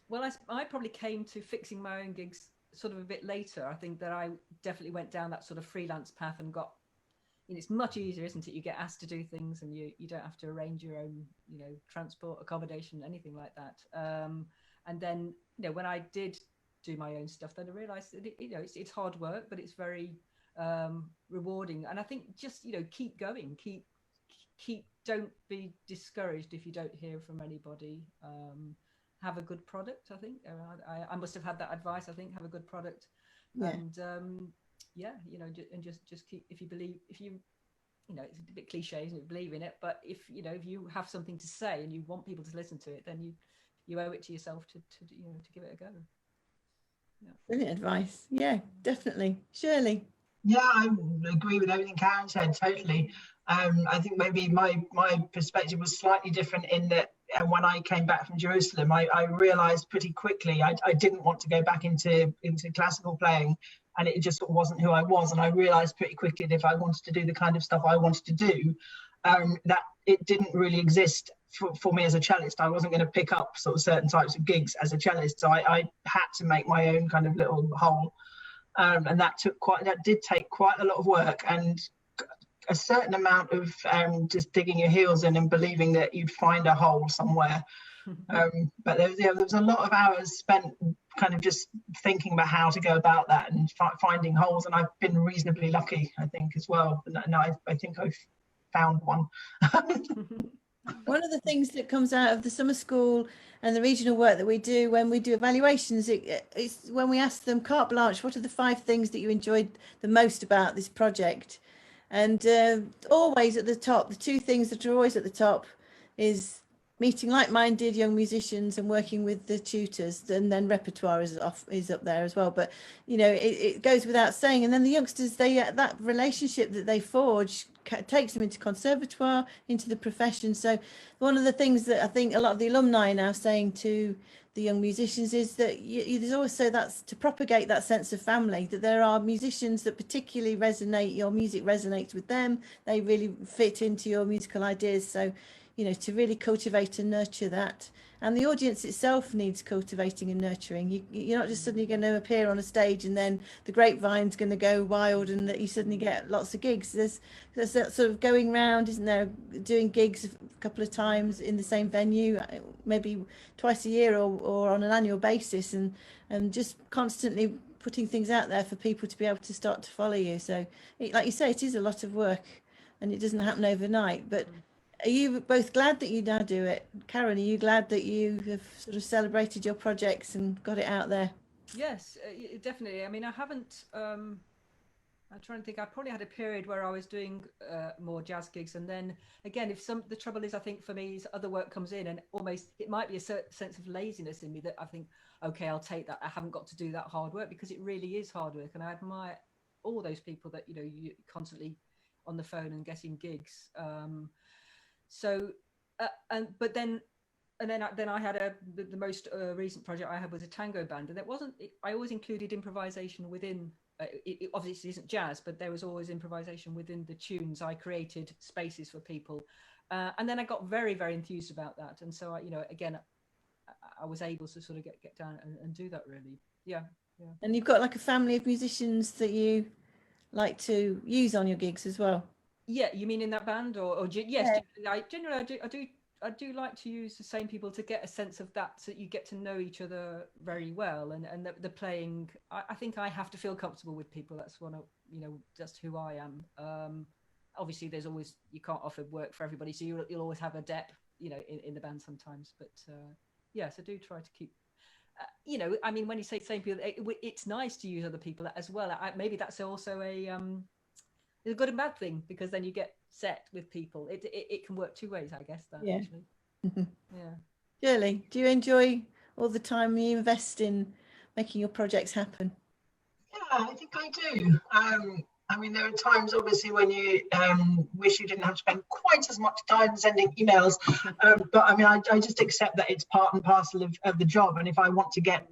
Well, I probably came to fixing my own gigs sort of a bit later. I think that I definitely went down that sort of freelance path and got, you know, it's much easier, isn't it? You get asked to do things and you don't have to arrange your own, you know, transport, accommodation, anything like that. And then, you know, when I did do my own stuff, then I realized that it's hard work, but it's very rewarding. And I think just, you know, keep going, don't be discouraged if you don't hear from anybody. Have a good product. I think I must have had that advice. I think have a good product, and you know, and just keep. If you believe, you know, it's a bit cliche, isn't it? Believe in it, but if you have something to say and you want people to listen to it, then you owe it to yourself to give it a go. Yeah. Brilliant advice. Yeah, definitely. Shirley. Yeah, I agree with everything Karen said, totally. I think maybe my perspective was slightly different in that when I came back from Jerusalem, I realised pretty quickly I didn't want to go back into classical playing, and it just wasn't who I was. And I realised pretty quickly that if I wanted to do the kind of stuff I wanted to do, that it didn't really exist for me as a cellist. I wasn't going to pick up sort of certain types of gigs as a cellist, so I had to make my own kind of little hole. And that did take quite a lot of work and a certain amount of just digging your heels in and believing that you'd find a hole somewhere. But there was a lot of hours spent kind of just thinking about how to go about that and finding holes. And I've been reasonably lucky, I think, as well. And I think I've found one. One of the things that comes out of the summer school and the regional work that we do when we do evaluations, it's when we ask them carte blanche, what are the 5 things that you enjoyed the most about this project? And always at the top, the 2 things that are always at the top is meeting like-minded young musicians and working with the tutors, and then repertoire is up there as well. But you know, it goes without saying. And then the youngsters, they that relationship that they forge takes them into conservatoire, into the profession. So one of the things that I think a lot of the alumni are now saying to the young musicians is that there's also that's to propagate that sense of family, that there are musicians that particularly resonate, your music resonates with them, they really fit into your musical ideas. So you know, to really cultivate and nurture that. And the audience itself needs cultivating and nurturing. You're not just suddenly going to appear on a stage and then the grapevine's going to go wild and that you suddenly get lots of gigs. There's that sort of going round, isn't there, doing gigs a couple of times in the same venue, maybe twice a year or on an annual basis, and just constantly putting things out there for people to be able to start to follow you. So like you say, it is a lot of work and it doesn't happen overnight, but are you both glad that you now do it? Karen, are you glad that you have sort of celebrated your projects and got it out there? Yes, definitely. I mean, I haven't, I'm trying to think, I probably had a period where I was doing more jazz gigs. And then again, the trouble is, I think for me, is other work comes in and almost, it might be a certain sense of laziness in me that I think, okay, I'll take that. I haven't got to do that hard work, because it really is hard work. And I admire all those people that, you know, you constantly on the phone and getting gigs. But then I had the most recent project I had was a tango band, and I always included improvisation within. It obviously isn't jazz, but there was always improvisation within the tunes. I created spaces for people, and then I got very, very enthused about that, and so I was able to sort of get down and do that really. Yeah. And you've got like a family of musicians that you like to use on your gigs as well. Yeah, you mean in that band, or yes? Yeah. I do like to use the same people to get a sense of that, so that you get to know each other very well, and the playing. I think I have to feel comfortable with people. That's one of, you know, just who I am. Obviously, you can't offer work for everybody, so you'll always have a depth, you know, in the band sometimes. But yes, I do try to keep. You know, I mean, when you say same people, it's nice to use other people as well. Maybe that's also it's a good and bad thing, because then you get set with people. It can work two ways, I guess. That actually. Yeah. Shirley, do you enjoy all the time you invest in making your projects happen? Yeah, I think I do. I mean, there are times, obviously, when you wish you didn't have to spend quite as much time sending emails. But I mean, I just accept that it's part and parcel of the job. And if I want to get,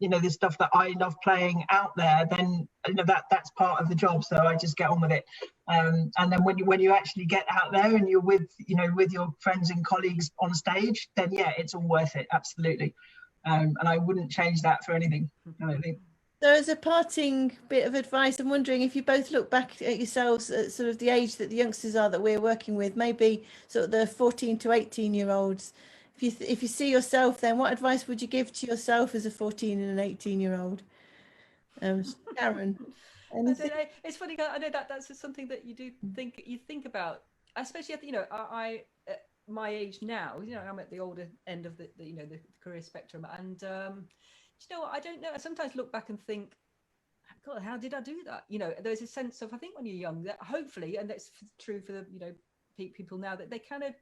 you know, the stuff that I love playing out there, then, you know, that's part of the job. So I just get on with it. And then when you actually get out there and you're with your friends and colleagues on stage, then yeah, it's all worth it. Absolutely. And I wouldn't change that for anything. I don't think. So as a parting bit of advice, I'm wondering if you both look back at yourselves at sort of the age that the youngsters are that we're working with, maybe sort of the 14 to 18-year-olds. If you see yourself, then what advice would you give to yourself as a 14 and an 18-year-old? Karen. It's funny. I know that's just something that you do think about, especially at, you know, I at my age now. You know, I'm at the older end of the career spectrum, and you know, I don't know. I sometimes look back and think, God, how did I do that? You know, there's a sense of, I think when you're young, that hopefully, and that's true for the, you know, people now, that they kind of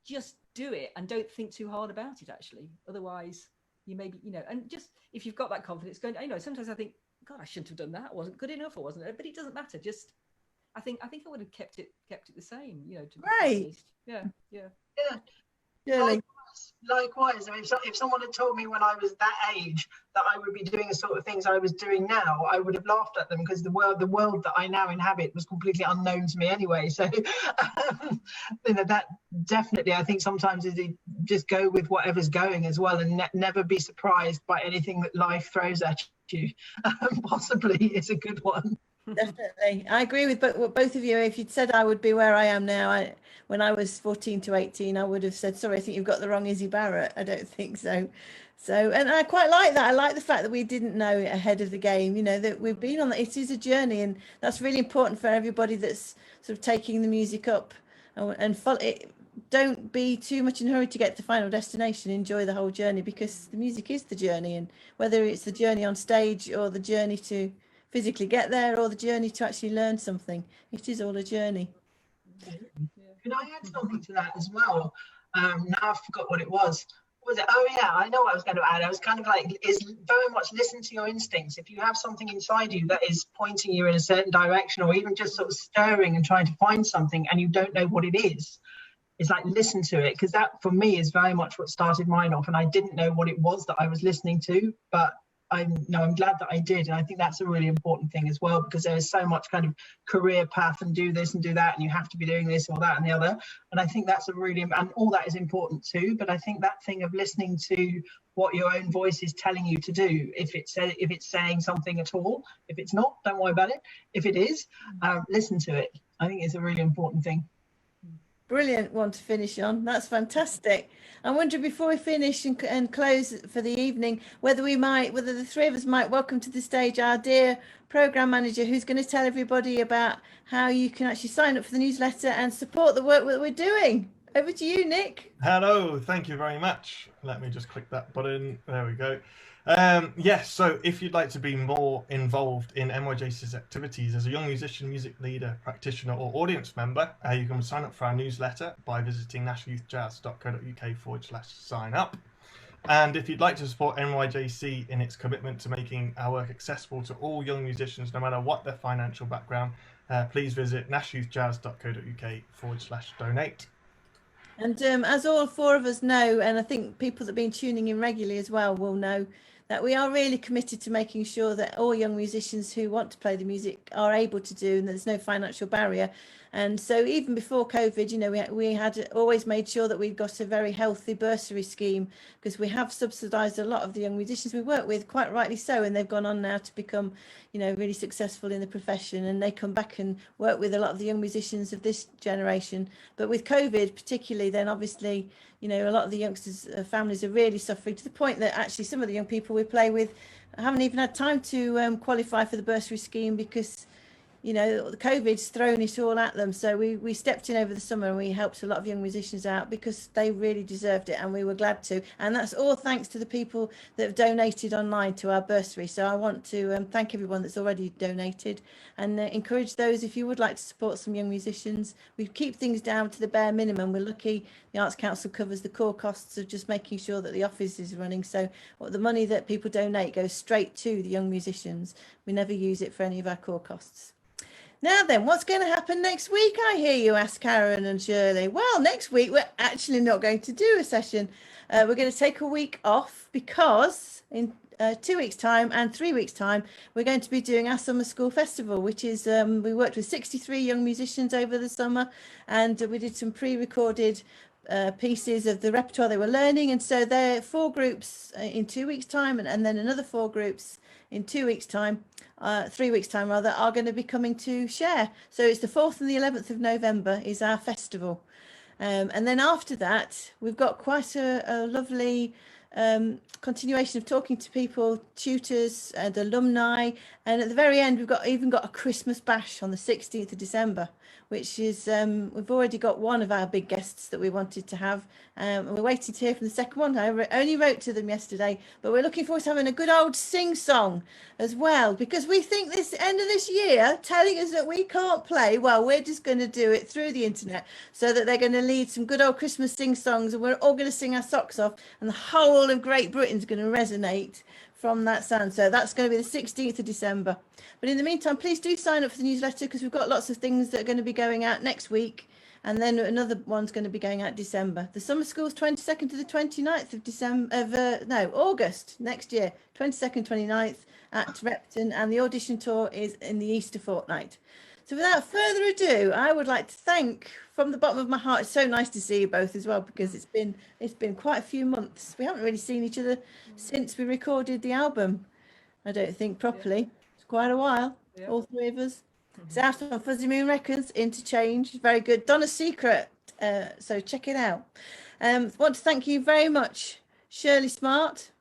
just do it and don't think too hard about it, actually. Otherwise, you maybe, you know, and just if you've got that confidence going, you know, sometimes I think, God, I shouldn't have done that. I wasn't good enough, or wasn't it? But it doesn't matter. Just, I think I would have kept it the same, you know. Right. Yeah. Really? Likewise. I mean, if someone had told me when I was that age that I would be doing the sort of things I was doing now, I would have laughed at them, because the world that I now inhabit was completely unknown to me anyway. So, you know, that definitely, I think sometimes is just go with whatever's going as well, and never be surprised by anything that life throws at you. Possibly is a good one. Definitely. I agree with both of you. If you'd said I would be where I am now, when I was 14 to 18, I would have said, sorry, I think you've got the wrong Issie Barratt. I don't think so. And I quite like that. I like the fact that we didn't know ahead of the game, you know, that we've been on that. It is a journey, and that's really important for everybody that's sort of taking the music up and follow it. Don't be too much in a hurry to get to the final destination. Enjoy the whole journey, because the music is the journey, and whether it's the journey on stage or the journey to physically get there or the journey to actually learn something, it is all a journey. Can I add something to that as well? Now I forgot what it was. What was it? Oh yeah, I know what I was going to add. I was kind of like, is very much listen to your instincts. If you have something inside you that is pointing you in a certain direction, or even just sort of stirring and trying to find something and you don't know what it is, it's like, listen to it, because that for me is very much what started mine off. And I didn't know what it was that I was listening to, but I'm glad that I did. And I think that's a really important thing as well, because there's so much kind of career path and do this and do that, and you have to be doing this or that and the other. And I think that's a really, and all that is important too. But I think that thing of listening to what your own voice is telling you to do, if it's saying something at all, if it's not, don't worry about it. If it is, listen to it. I think it's a really important thing. Brilliant one to finish on. That's fantastic. I wonder, before we finish and close for the evening, whether the three of us might welcome to the stage our dear program manager, who's going to tell everybody about how you can actually sign up for the newsletter and support the work that we're doing. Over to you, Nick. Hello, thank you very much. Let me just click that button. There we go. Yes, so if you'd like to be more involved in NYJC's activities as a young musician, music leader, practitioner or audience member, you can sign up for our newsletter by visiting nationalyouthjazz.co.uk/sign up. And if you'd like to support NYJC in its commitment to making our work accessible to all young musicians, no matter what their financial background, please visit nationalyouthjazz.co.uk/donate. And as all four of us know, and I think people that have been tuning in regularly as well will know, that we are really committed to making sure that all young musicians who want to play the music are able to do, and there's no financial barrier. And so even before COVID, you know, we had always made sure that we'd got a very healthy bursary scheme, because we have subsidised a lot of the young musicians we work with, quite rightly so, and they've gone on now to become, you know, really successful in the profession, and they come back and work with a lot of the young musicians of this generation. But with COVID particularly, then obviously, you know, a lot of the youngsters' families are really suffering, to the point that actually some of the young people we play with haven't even had time to qualify for the bursary scheme, because, you know, the COVID's thrown it all at them. So we stepped in over the summer and we helped a lot of young musicians out, because they really deserved it, and we were glad to. And that's all thanks to the people that have donated online to our bursary. So I want to thank everyone that's already donated, and encourage those, if you would like to support some young musicians. We keep things down to the bare minimum. We're lucky the Arts Council covers the core costs of just making sure that the office is running. So the money that people donate goes straight to the young musicians. We never use it for any of our core costs. Now then, what's going to happen next week, I hear you ask, Karen and Shirley? Well, next week we're actually not going to do a session. We're going to take a week off, because in 2 weeks' time and 3 weeks' time, we're going to be doing our summer school festival, which is, we worked with 63 young musicians over the summer, and we did some pre-recorded pieces of the repertoire they were learning. And so there are 4 groups in 2 weeks' time, and then another 4 groups in 2 weeks' time. 3 weeks' time rather, are going to be coming to share. So it's the 4th and the 11th of November is our festival. And then after that, we've got quite a lovely continuation of talking to people, tutors and alumni. And at the very end, we've even got a Christmas bash on the 16th of December, which is, we've already got one of our big guests that we wanted to have. And we're waiting to hear from the second one. I only wrote to them yesterday, but we're looking forward to having a good old sing-song as well, because we think this end of this year, telling us that we can't play, well, we're just going to do it through the internet, so that they're going to lead some good old Christmas sing-songs, and we're all going to sing our socks off, and the whole of Great Britain's going to resonate from that sound. So that's going to be the 16th of December. But in the meantime, please do sign up for the newsletter, because we've got lots of things that are going to be going out next week, and then another one's going to be going out December. The summer school's 22nd to the 29th of August next year, 22nd, 29th at Repton, and the audition tour is in the Easter fortnight. So without further ado, I would like to thank, from the bottom of my heart, it's so nice to see you both as well, because it's been quite a few months. We haven't really seen each other since we recorded the album, I don't think, properly. Yeah. It's quite a while, all 3 of us. It's out on Fuzzy Moon Records, Interchange, very good. Donna's Secret, so check it out. Want to thank you very much, Shirley Smart.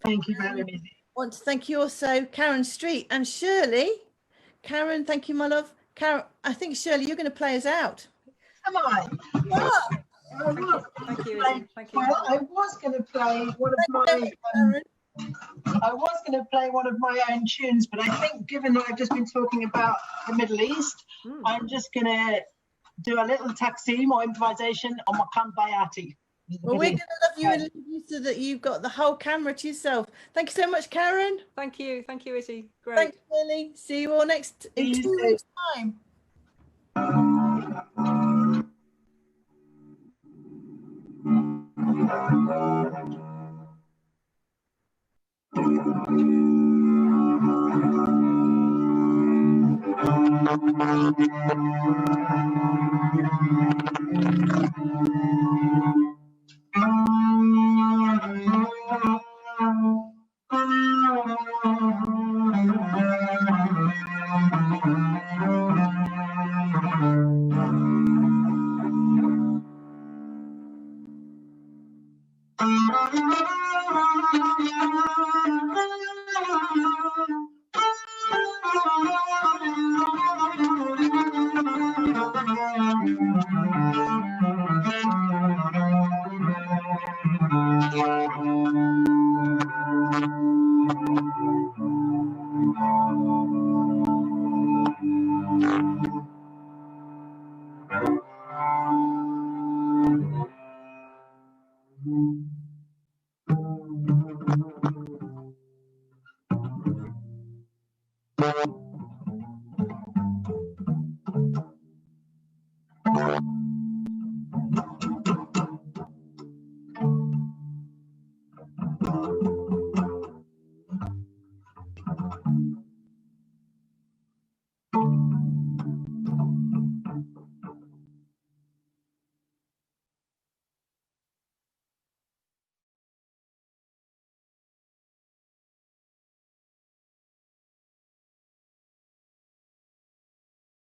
Thank you very much. Want to thank you also, Karen Street and Shirley. Karen, thank you, my love. Karen, I think, Shirley, you're going to play us out. Am I? Yeah. Thank you. Well, I was going to play one of my... I was going to play one of my own tunes, but I think, given that I've just been talking about the Middle East, I'm just going to do a little taksim or improvisation on Makan Bayati. Well, we're going to love you and leave you so that you've got the whole camera to yourself. Thank you so much, Karen. Thank you, Izzy. Great. Thanks, Shirley. See you all in 2 weeks' time.